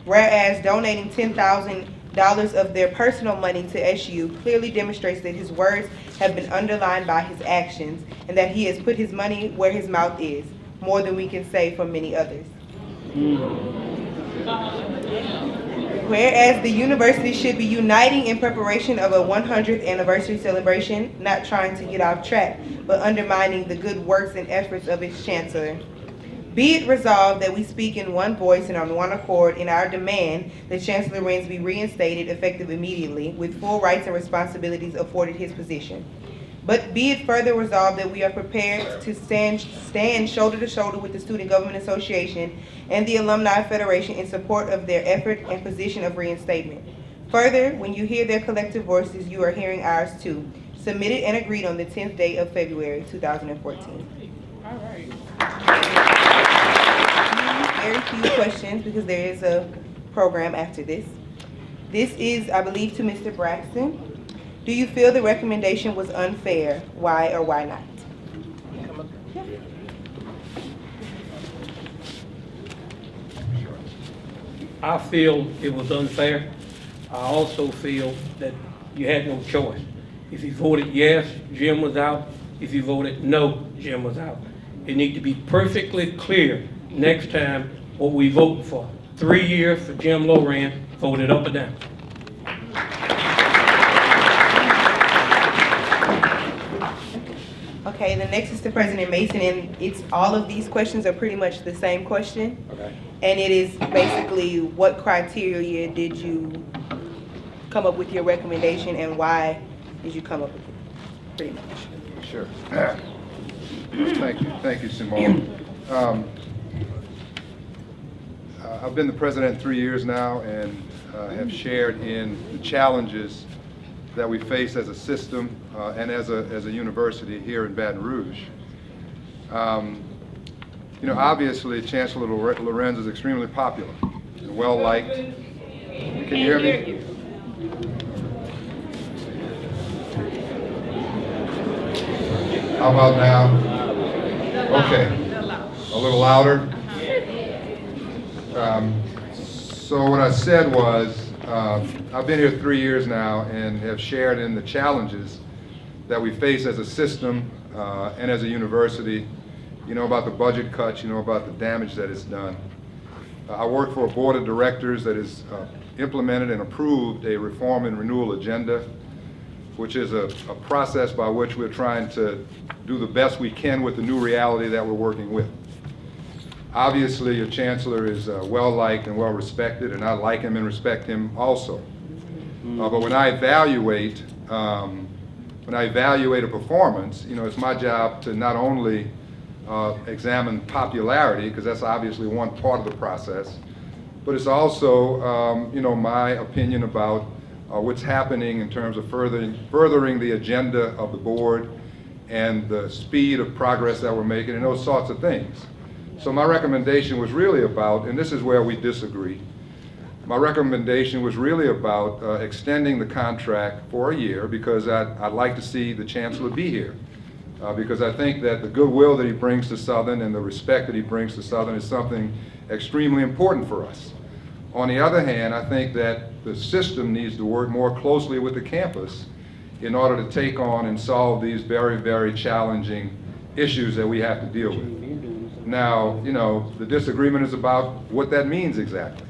Whereas donating $10,000 of their personal money to SU clearly demonstrates that his words have been underlined by his actions and that he has put his money where his mouth is, more than we can say for many others. Whereas the university should be uniting in preparation of a 100th anniversary celebration, not trying to get off track, but undermining the good works and efforts of its chancellor. Be it resolved that we speak in one voice and on one accord in our demand that Chancellor Llorens be reinstated effective immediately with full rights and responsibilities afforded his position. But be it further resolved that we are prepared to stand shoulder to shoulder with the Student Government Association and the Alumni Federation in support of their effort and position of reinstatement. Further, when you hear their collective voices, you are hearing ours too. Submitted and agreed on the 10th day of February 2014. All right. Very few questions because there is a program after this. This is, I believe, to Mr. Braxton. Do you feel the recommendation was unfair? Why or why not? I feel it was unfair. I also feel that you had no choice. If you voted yes, Jim was out. If you voted no, Jim was out. It needs to be perfectly clear next time what we vote for. 3 years for Jim Llorens, voted up or down. Okay, the next is to President Mason, and it's all of these questions are pretty much the same question. Okay. And it is basically what criteria did you come up with your recommendation and why did you come up with it, pretty much. Sure. Thank you, Simone. I've been the president 3 years now and have shared in the challenges that we face as a system and as a university here in Baton Rouge. You know, obviously Chancellor Llorens is extremely popular and well liked. Can you hear me? How about now? Okay. A little louder. So what I said was, I've been here 3 years now and have shared in the challenges that we face as a system and as a university. You know about the budget cuts, you know about the damage that it's done. I work for a board of directors that has implemented and approved a reform and renewal agenda, which is a process by which we're trying to do the best we can with the new reality that we're working with. Obviously, your chancellor is well-liked and well-respected, and I like him and respect him also. But when I evaluate a performance, you know, it's my job to not only examine popularity, because that's obviously one part of the process, but it's also, you know, my opinion about what's happening in terms of furthering the agenda of the board and the speed of progress that we're making and those sorts of things. So my recommendation was really about, and this is where we disagree, my recommendation was really about extending the contract for a year because I'd like to see the chancellor be here. Because I think that the goodwill that he brings to Southern and the respect that he brings to Southern is something extremely important for us. On the other hand, I think that the system needs to work more closely with the campus in order to take on and solve these very, very challenging issues that we have to deal with. Now, you know, the disagreement is about what that means exactly.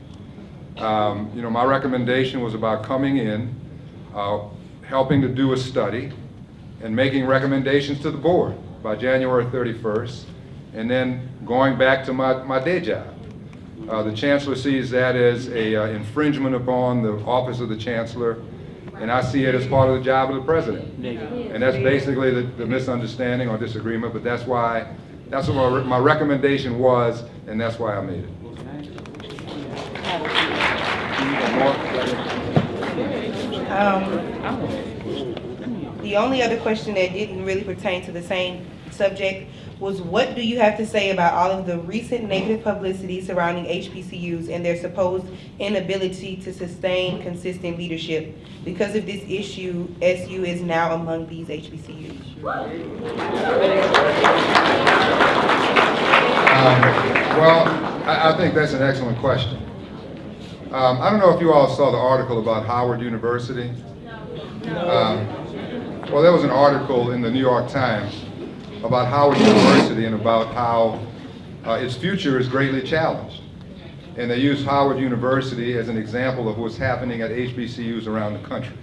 You know, my recommendation was about coming in, helping to do a study, and making recommendations to the board by January 31st, and then going back to my day job. The chancellor sees that as a infringement upon the office of the chancellor, and I see it as part of the job of the president. And that's basically the misunderstanding or disagreement, but that's what my recommendation was, and that's why I made it. The only other question that didn't really pertain to the same subject was, what do you have to say about all of the recent negative publicity surrounding HBCUs and their supposed inability to sustain consistent leadership? Because of this issue, SU is now among these HBCUs. Well, I think that's an excellent question. I don't know if you all saw the article about Howard University. Well, there was an article in the New York Times about Howard University and about how its future is greatly challenged. And they used Howard University as an example of what's happening at HBCUs around the country.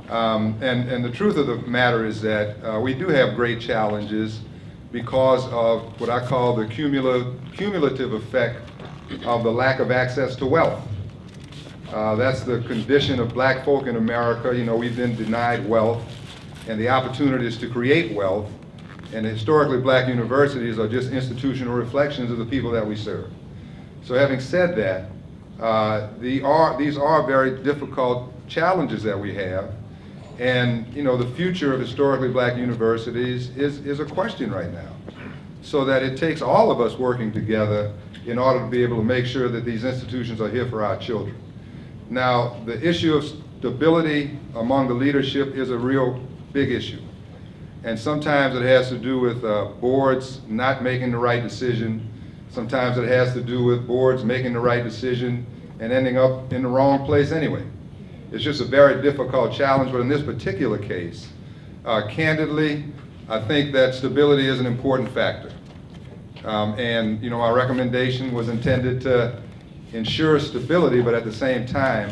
And the truth of the matter is that we do have great challenges because of what I call the cumulative effect of the lack of access to wealth. That's the condition of black folk in America. You know, we've been denied wealth and the opportunities to create wealth. And historically black universities are just institutional reflections of the people that we serve. So having said that, these are very difficult challenges that we have. And you know, the future of historically black universities is a question right now. So that it takes all of us working together in order to be able to make sure that these institutions are here for our children. Now, the issue of stability among the leadership is a real big issue. And sometimes it has to do with boards not making the right decision. Sometimes it has to do with boards making the right decision and ending up in the wrong place anyway. It's just a very difficult challenge, but in this particular case, candidly, I think that stability is an important factor. And you know, our recommendation was intended to ensure stability, but at the same time,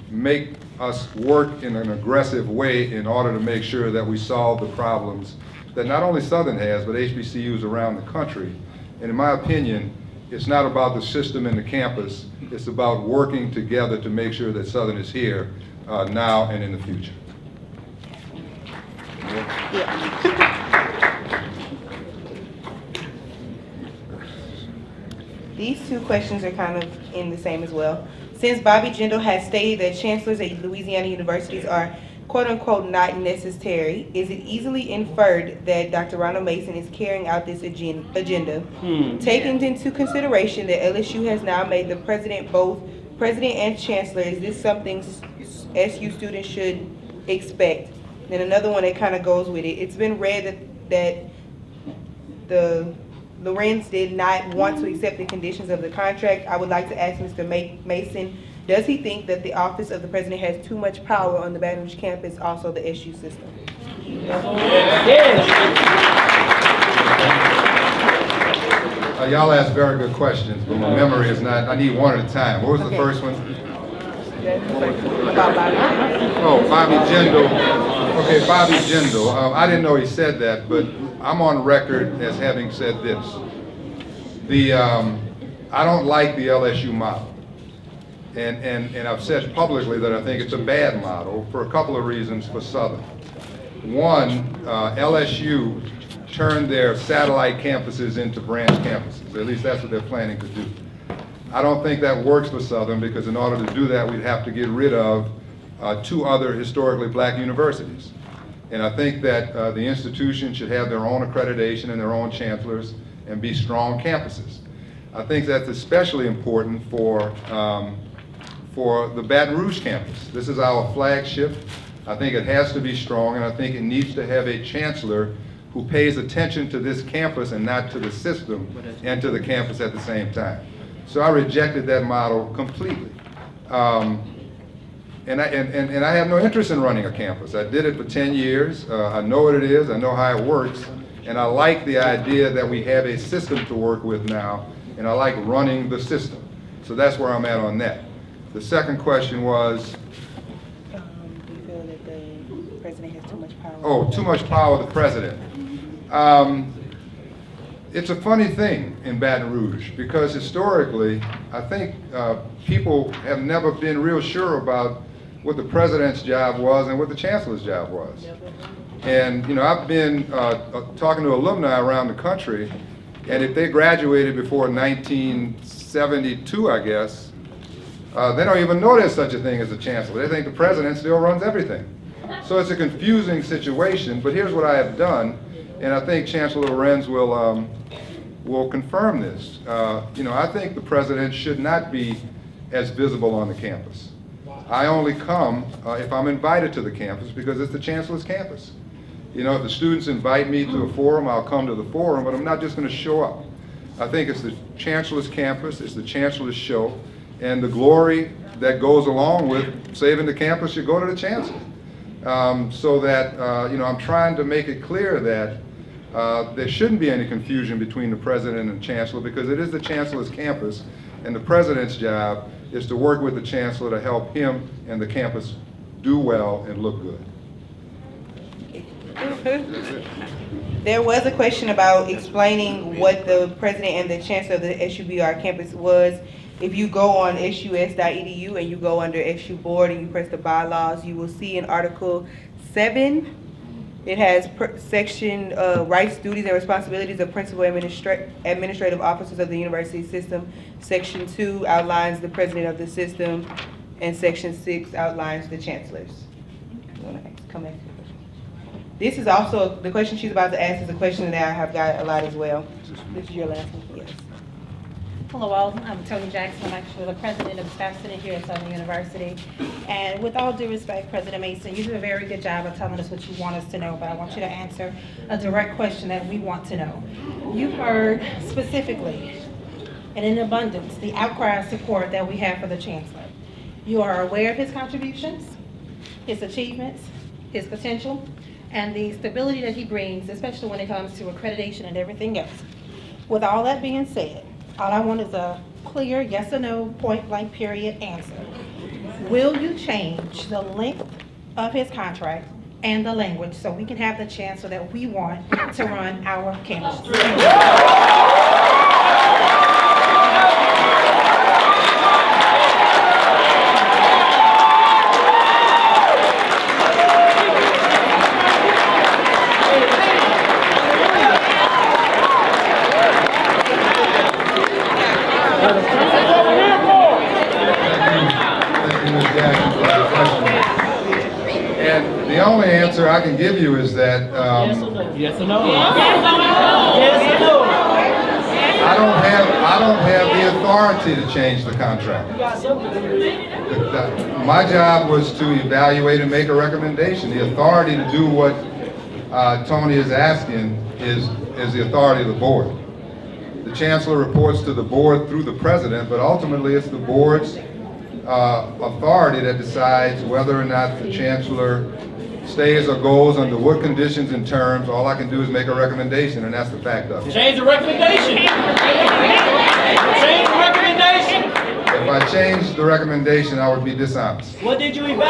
make us work in an aggressive way in order to make sure that we solve the problems that not only Southern has, but HBCUs around the country. And in my opinion, it's not about the system and the campus, it's about working together to make sure that Southern is here now and in the future. These two questions are kind of in the same as well. Since Bobby Jindal has stated that chancellors at Louisiana universities are quote-unquote not necessary, is it easily inferred that Dr. Ronald Mason is carrying out this agenda? Taking into consideration that LSU has now made the president both president and chancellor, is this something SU students should expect? Then another one that kind of goes with it. It's been read that the Llorens did not want to accept the conditions of the contract. I would like to ask Mr. Mason, does he think that the office of the president has too much power on the Baton Rouge campus, also the SU system? Y'all ask very good questions, but my memory is not, I need one at a time. What was the first one? Oh, Bobby Jindal. Okay, Bobby Jindal. I didn't know he said that, but I'm on record as having said this. I don't like the LSU model. And I've said publicly that I think it's a bad model for a couple of reasons for Southern. One, LSU turned their satellite campuses into branch campuses. At least that's what they're planning to do. I don't think that works for Southern, because in order to do that, we'd have to get rid of 2 other historically black universities. And I think that the institution should have their own accreditation and their own chancellors and be strong campuses. I think that's especially important for the Baton Rouge campus. This is our flagship. I think it has to be strong, and I think it needs to have a chancellor who pays attention to this campus and not to the system and to the campus at the same time. So I rejected that model completely. And I have no interest in running a campus. I did it for 10 years. I know what it is, I know how it works, and I like the idea that we have a system to work with now, and I like running the system. So that's where I'm at on that. The second question was? Do you feel that the president has too much power? Oh, too much power of the president. It's a funny thing in Baton Rouge, because historically, I think people have never been real sure about what the president's job was and what the chancellor's job was. And you know, I've been talking to alumni around the country, and if they graduated before 1972, I guess, they don't even know there's such a thing as a chancellor. They think the president still runs everything. So it's a confusing situation, but here's what I have done, and I think Chancellor Llorens will confirm this. You know, I think the president should not be as visible on the campus. I only come if I'm invited to the campus, because it's the chancellor's campus. You know, if the students invite me to a forum, I'll come to the forum, but I'm not just going to show up. I think it's the chancellor's campus, it's the chancellor's show, and the glory that goes along with saving the campus should go to the chancellor. So that, you know, I'm trying to make it clear that there shouldn't be any confusion between the president and the chancellor, because it is the chancellor's campus, and the president's job is to work with the chancellor to help him and the campus do well and look good. There was a question about explaining what the president and the chancellor of the SUBR campus was. If you go on sus.edu and you go under SU board and you press the bylaws, you will see in Article 7, it has section rights, duties, and responsibilities of principal administrative officers of the university system. Section 2 outlines the president of the system, and Section 6 outlines the chancellors. You want to come back? This is also, the question she's about to ask is a question that I have got a lot as well. This is your last one, yes. Hello all, I'm Tony Jackson. I'm actually the president of the staff senate here at Southern University. And with all due respect, President Mason, you do a very good job of telling us what you want us to know, but I want you to answer a direct question that we want to know. You've heard specifically and in abundance the outcry of support that we have for the Chancellor. You are aware of his contributions, his achievements, his potential, and the stability that he brings, especially when it comes to accreditation and everything else. With all that being said, all I want is a clear yes or no, point blank period answer. Will you change the length of his contract and the language so we can have the chancellor that we want to run our campus. And the only answer I can give you is that yes or no? Yes or no? I don't have the authority to change the contract. My job was to evaluate and make a recommendation. The authority to do what Tony is asking is the authority of the board. The chancellor reports to the board through the president, but ultimately it's the board's authority that decides whether or not the chancellor stays or goes, under what conditions and terms. All I can do is make a recommendation, and that's the fact of it. Change the recommendation. Change the recommendation. If I changed the recommendation, I would be dishonest. What did you evaluate on?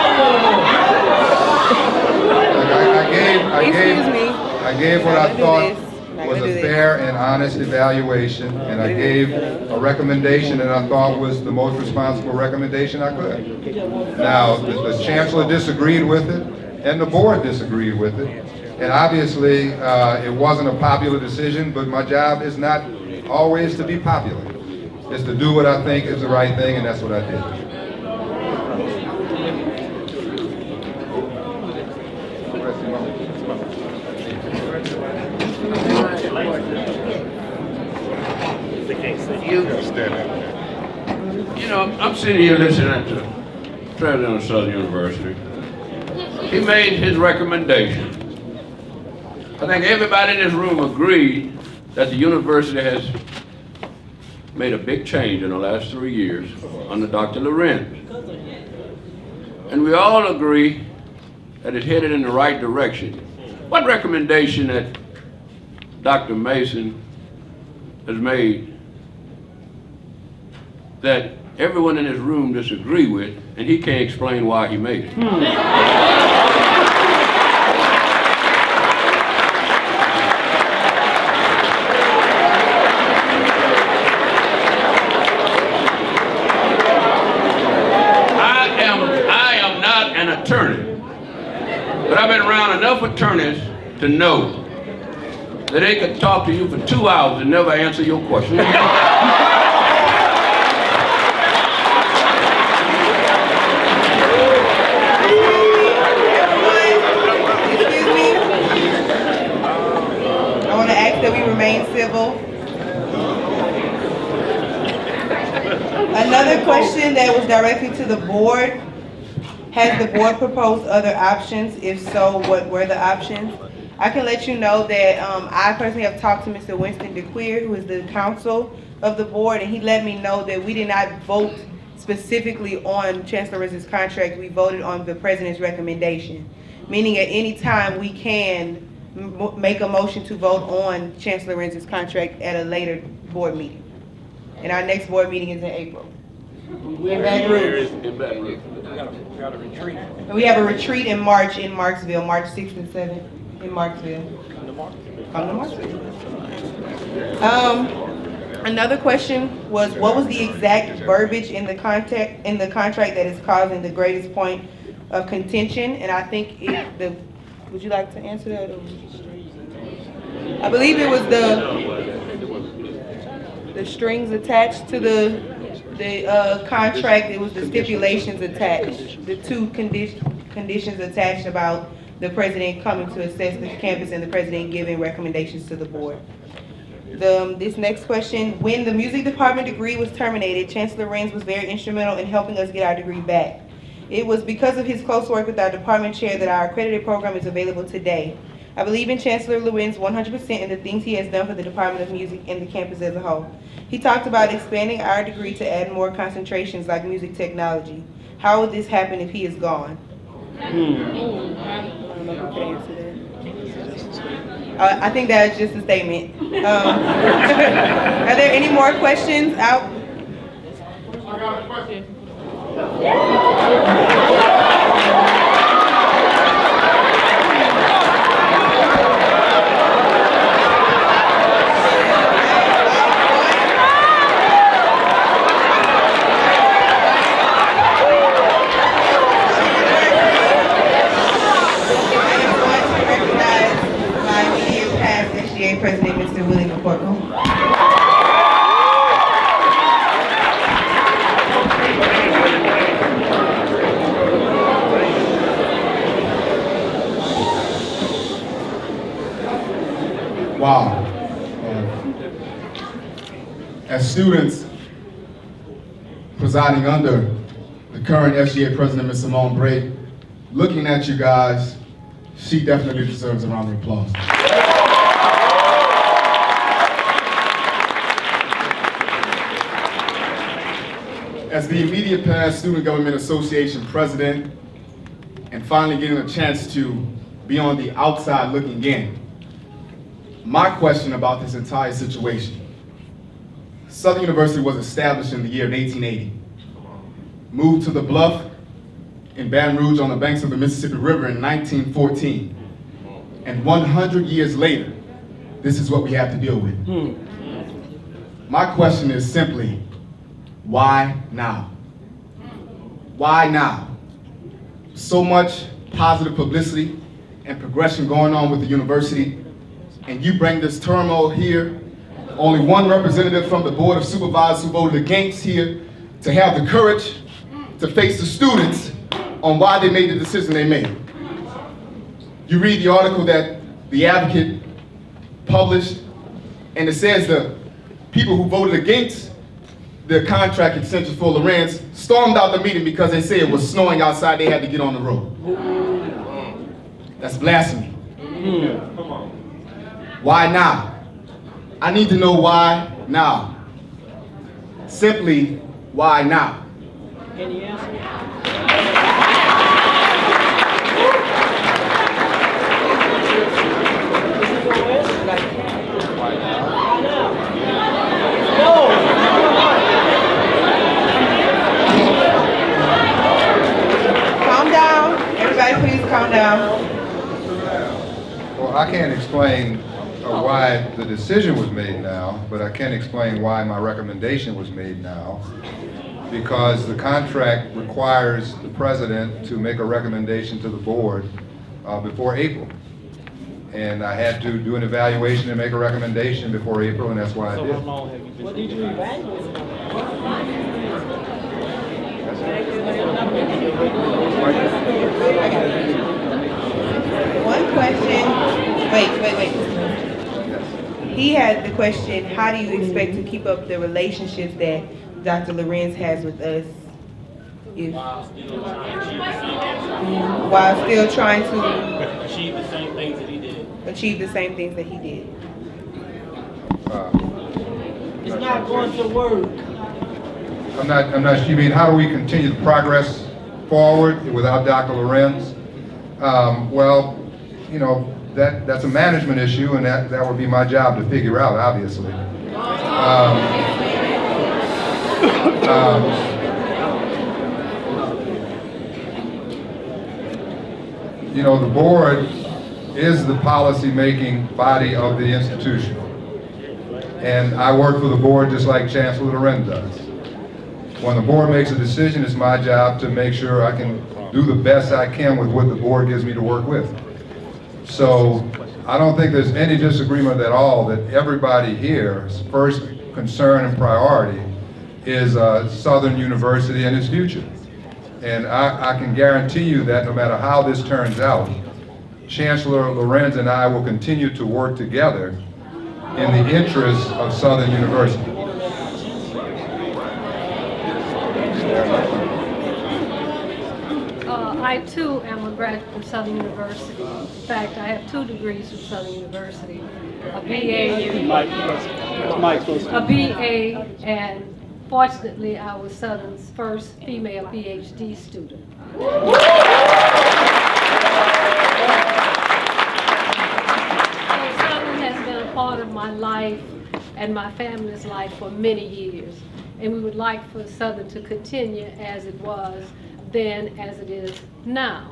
I gave what I thought was a fair and honest evaluation, and I gave a recommendation that I thought was the most responsible recommendation I could. Now, the chancellor disagreed with it, and the board disagreed with it, and obviously it wasn't a popular decision, but my job is not always to be popular. It's to do what I think is the right thing, and that's what I did. You know, I'm sitting here listening to the president of Southern University. He made his recommendation. I think everybody in this room agreed that the university has made a big change in the last 3 years under Dr. Llorens. And we all agree that it's headed in the right direction. What recommendation that Dr. Mason has made that everyone in this room disagree with, and he can't explain why he made it? I am not an attorney, but I've been around enough attorneys to know that they could talk to you for 2 hours and never answer your question. That we remain civil. Another question that was directly to the board: has the board proposed other options? If so, what were the options? I can let you know that I personally have talked to Mr. Winston DeQueer, who is the counsel of the board, and he let me know that we did not vote specifically on Chancellor Llorens' contract. We voted on the president's recommendation, meaning at any time we can make a motion to vote on Chancellor Llorens' contract at a later board meeting. And our next board meeting is in April. In Baton Rouge. We got a retreat. And we have a retreat in March in Marksville, March 6th and 7th in Marksville. Come to Marksville. Another question was, what was the exact verbiage in the contract that is causing the greatest point of contention? And I think would you like to answer that? I believe it was the strings attached to the contract. It was the stipulations attached, the two conditions attached about the president coming to assess the campus and the president giving recommendations to the board. This next question: when the music department degree was terminated, Chancellor Llorens was very instrumental in helping us get our degree back. It was because of his close work with our department chair that our accredited program is available today. I believe in Chancellor Llorens 100% in the things he has done for the Department of Music and the campus as a whole. He talked about expanding our degree to add more concentrations like music technology. How would this happen if he is gone? I don't know if you can answer that. I think that is just a statement. Are there any more questions out? I got a question. as students presiding under the current SGA president, Ms. Simone Bray, looking at you guys, she definitely deserves a round of applause. As the immediate past Student Government Association president, and finally getting a chance to be on the outside looking in, my question about this entire situation. Southern University was established in the year of 1880. Moved to the Bluff in Baton Rouge on the banks of the Mississippi River in 1914. And 100 years later, this is what we have to deal with. My question is simply, why now? Why now? So much positive publicity and progression going on with the university, and you bring this turmoil here. Only one representative from the Board of Supervisors who voted against here to have the courage to face the students on why they made the decision they made. You read the article that the Advocate published, and it says the people who voted against the contract extension for Llorens stormed out the meeting because they said it was snowing outside, they had to get on the road. That's blasphemy. Why now? I need to know why now. Simply, why now? Any answer? Calm down. Everybody please calm down. Well, I can't explain why the decision was made now, but I can explain why my recommendation was made now. Because the contract requires the president to make a recommendation to the board before April. And I had to do an evaluation and make a recommendation before April, and that's why I did. What did you evaluate? One question, wait. He had the question, how do you expect to keep up the relationships that Dr. Llorens has with us while still trying to Achieve the same things that he did. It's not going to work. I'm not sure. You mean, how do we continue the progress forward without Dr. Llorens? Well, you know, that's a management issue, and that would be my job to figure out, obviously. You know, the board is the policy-making body of the institution. And I work for the board just like Chancellor Llorens does. When the board makes a decision, it's my job to make sure I can do the best I can with what the board gives me to work with. So I don't think there's any disagreement at all that everybody here's first concern and priority is Southern University and its future. And I can guarantee you that no matter how this turns out, Chancellor Llorens and I will continue to work together in the interests of Southern University. I too am a graduate of Southern University. In fact, I have 2 degrees from Southern University, a BA, and fortunately I was Southern's first female PhD student. Southern has been a part of my life and my family's life for many years, and we would like for Southern to continue as it was then as it is now.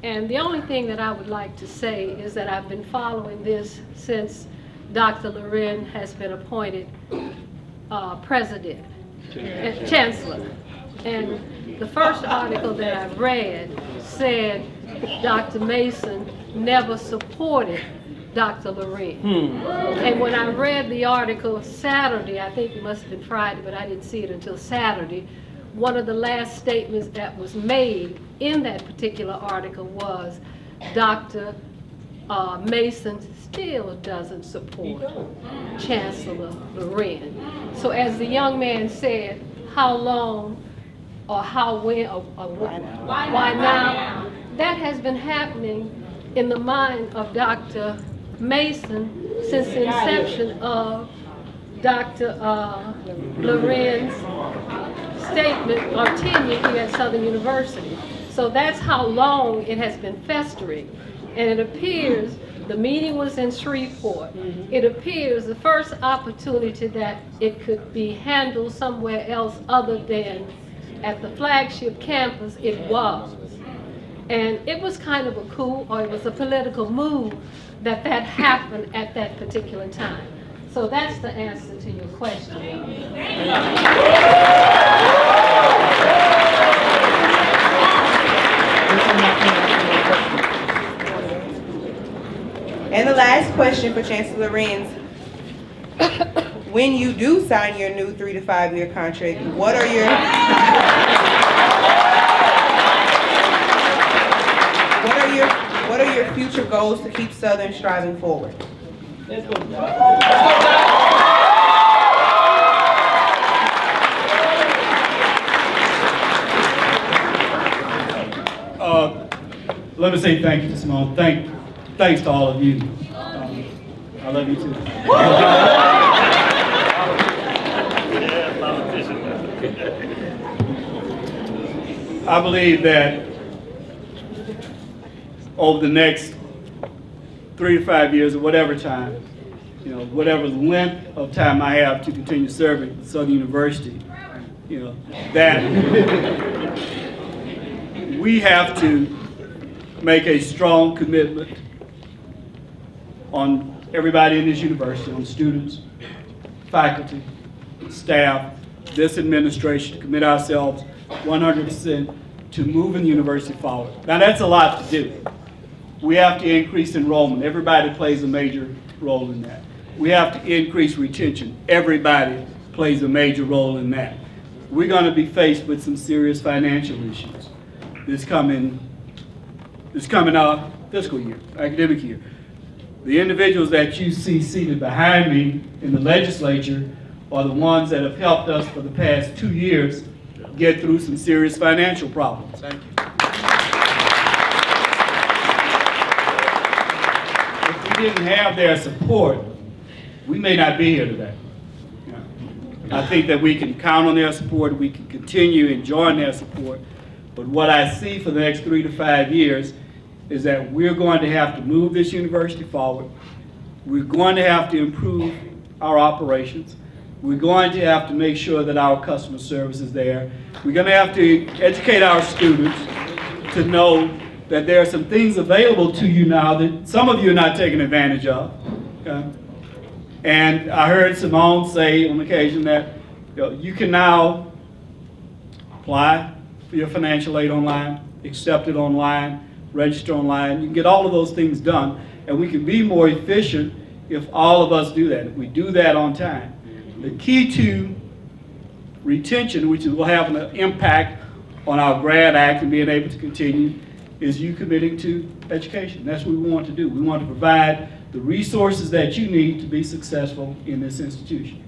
And the only thing that I would like to say is that I've been following this since Dr. Llorens has been appointed president, chancellor. And the first article that I read said Dr. Mason never supported Dr. Llorens. And when I read the article Saturday, I think it must have been Friday, but I didn't see it until Saturday, one of the last statements that was made in that particular article was Dr. Mason still doesn't support Chancellor Llorens. So as the young man said, how long or how when or why now? That has been happening in the mind of Dr. Mason since the inception of Dr. Llorens' statement or tenure here at Southern University. So that's how long it has been festering. And it appears, the meeting was in Shreveport. It appears the first opportunity that it could be handled somewhere else other than at the flagship campus, it was. And it was kind of a coup, or it was a political move that happened at that particular time. So that's the answer to your question. And the last question for Chancellor Llorens. When you do sign your new 3 to 5 year contract, what are your future goals to keep Southern striving forward? Let's go. Let me say thank you to Simone. Thanks to all of you. I love you too. I believe that over the next 3 to 5 years or whatever time, whatever length of time I have to continue serving at Southern University, that we have to make a strong commitment on everybody in this university, on students, faculty, staff, this administration, to commit ourselves 100% to moving the university forward. Now that's a lot to do. We have to increase enrollment. Everybody plays a major role in that. We have to increase retention. Everybody plays a major role in that. We're going to be faced with some serious financial issues this coming fiscal year, academic year. The individuals that you see seated behind me in the legislature are the ones that have helped us for the past 2 years get through some serious financial problems. Thank you. If we didn't have their support, we may not be here today. I think that we can count on their support, we can continue enjoying their support, but what I see for the next 3 to 5 years is that we're going to have to move this university forward. We're going to have to improve our operations. We're going to have to make sure that our customer service is there. We're going to have to educate our students to know that there are some things available to you now that some of you are not taking advantage of. Okay? And I heard Simone say on occasion that you can now apply for your financial aid online, accept it online, register online. You can get all of those things done, and we can be more efficient if all of us do that, if we do that on time. The key to retention, which will have an impact on our grad act and being able to continue, is you committing to education. That's what we want to do. We want to provide the resources that you need to be successful in this institution.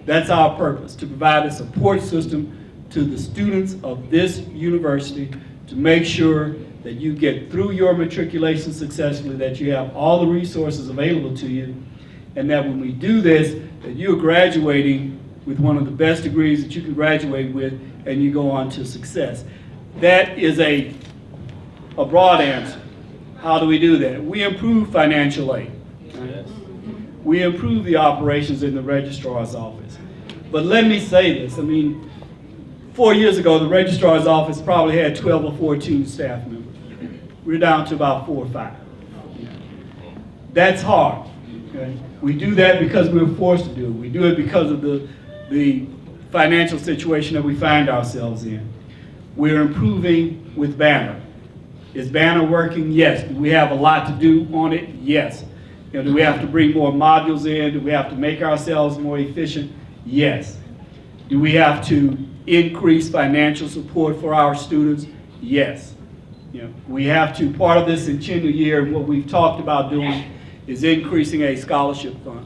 That's our purpose, to provide a support system to the students of this university to make sure that you get through your matriculation successfully, that you have all the resources available to you, and that when we do this, that you're graduating with one of the best degrees that you can graduate with, and you go on to success. That is a broad answer. How do we do that? We improve financial aid. Yes. We improve the operations in the registrar's office. But let me say this, 4 years ago, the registrar's office probably had 12 or 14 staff members. We're down to about 4 or 5. That's hard. Okay? We do that because we're forced to do it. We do it because of the financial situation that we find ourselves in. We're improving with Banner. Is Banner working? Yes. Do we have a lot to do on it? Yes. Do we have to bring more modules in? Do we have to make ourselves more efficient? Yes. Do we have to increase financial support for our students? Yes. We have to, part of this centennial year, and what we've talked about doing is increasing a scholarship fund.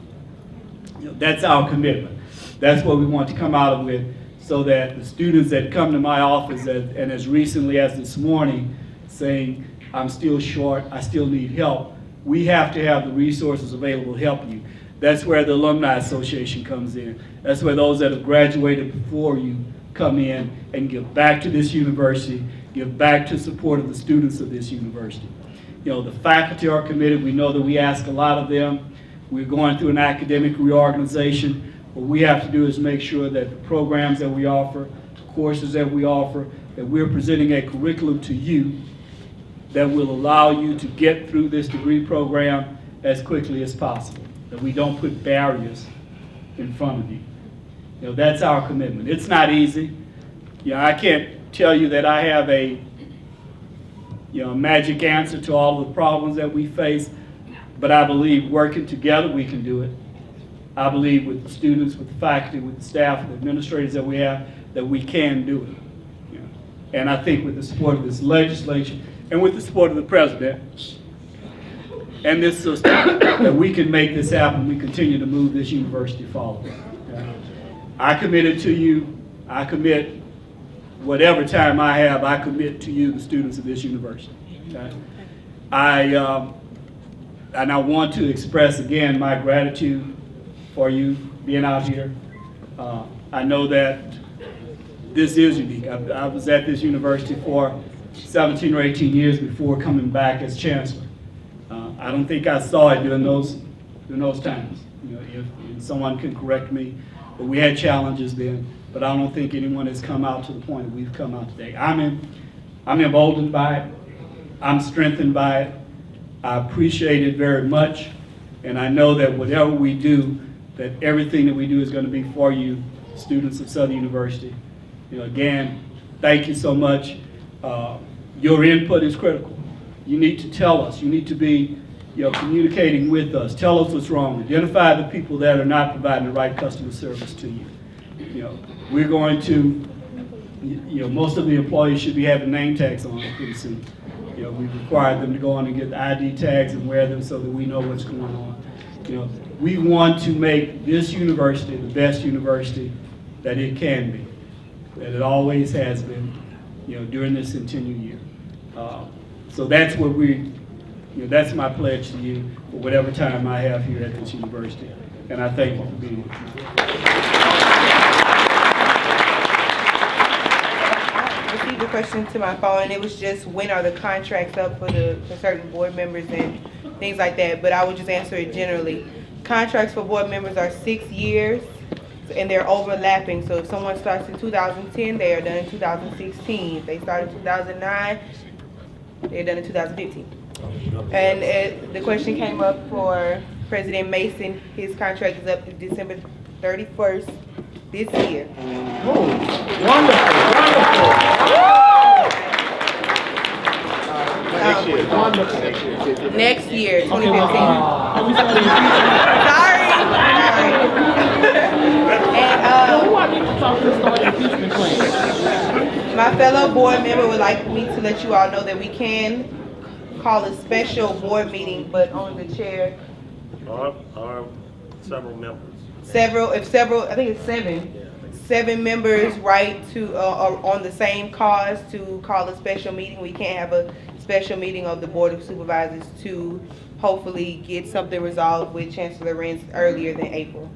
That's our commitment. That's what we want to come out of with, so that the students that come to my office, and as recently as this morning, saying, I'm still short, I still need help, we have to have the resources available to help you. That's where the Alumni Association comes in. That's where those that have graduated before you come in and give back to this university, give back to support of the students of this university. The faculty are committed. We know that we ask a lot of them. We're going through an academic reorganization. What we have to do is make sure that the programs that we offer, the courses that we offer, that we're presenting a curriculum to you that will allow you to get through this degree program as quickly as possible, that we don't put barriers in front of you. That's our commitment. It's not easy. I can't tell you that I have a magic answer to all of the problems that we face, but I believe working together we can do it. I believe with the students, with the faculty, with the staff, the administrators that we have, that we can do it. And I think with the support of this legislation and with the support of the president and this system, that we can make this happen. We continue to move this university forward. I committed to you. I commit whatever time I have. I commit to you, the students of this university. And I want to express again my gratitude for you being out here. I know that this is unique. I was at this university for 17 or 18 years before coming back as chancellor. I don't think I saw it during those times. If someone can correct me, but we had challenges then. But I don't think anyone has come out to the point that we've come out today. I'm emboldened by it. I'm strengthened by it. I appreciate it very much, and I know that whatever we do, that everything that we do is going to be for you, students of Southern University. Again, thank you so much. Your input is critical. You need to tell us. You need to be communicating with us. Tell us what's wrong. Identify the people that are not providing the right customer service to you. We're going to, most of the employees should be having name tags on pretty soon. We require them to go on and get the ID tags and wear them so that we know what's going on. We want to make this university the best university that it can be, that it always has been, during this centennial year. So that's what that's my pledge to you for whatever time I have here at this university. And I thank you for being here. The question to my phone, and it was just when are the contracts up for certain board members and things like that, but I would just answer it generally. Contracts for board members are 6 years and they're overlapping, so if someone starts in 2010, they are done in 2016. If they start in 2009, they're done in 2015. And the question came up for President Mason. His contract is up to December 31st this year. Oh, wonderful, wonderful. Next year, 2015. Sorry. And my fellow board member would like me to let you all know that we can call a special board meeting, but only the chair. Or several members. I think it's 7. 7 members write to on the same cause to call a special meeting. We can't have a special meeting of the Board of Supervisors to hopefully get something resolved with Chancellor Llorens earlier than April.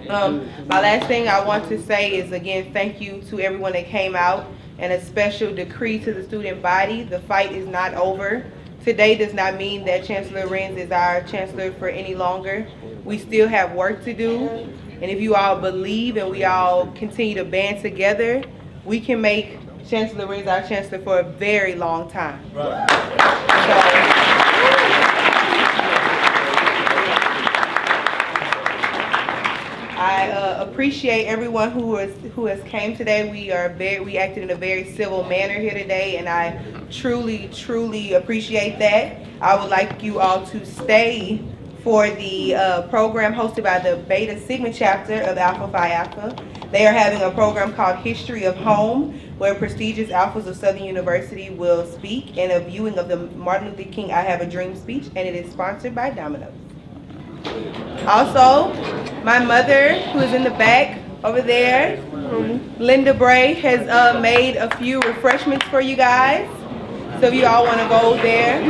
My last thing I want to say is, again, thank you to everyone that came out, and a special decree to the student body. The fight is not over. Today does not mean that Chancellor Llorens is our chancellor for any longer. We still have work to do, and if you all believe and we all continue to band together, we can make Chancellor Llorens our chancellor for a very long time. I appreciate everyone who has came today. We acted in a very civil manner here today, and I truly appreciate that. I would like you all to stay for the program hosted by the Beta Sigma chapter of Alpha Phi Alpha. They are having a program called History of Home, where prestigious alphas of Southern University will speak, and a viewing of the Martin Luther King I Have a Dream speech, and it is sponsored by Domino's. Also, my mother, who is in the back over there, Linda Bray, has made a few refreshments for you guys. So if you all want to go there.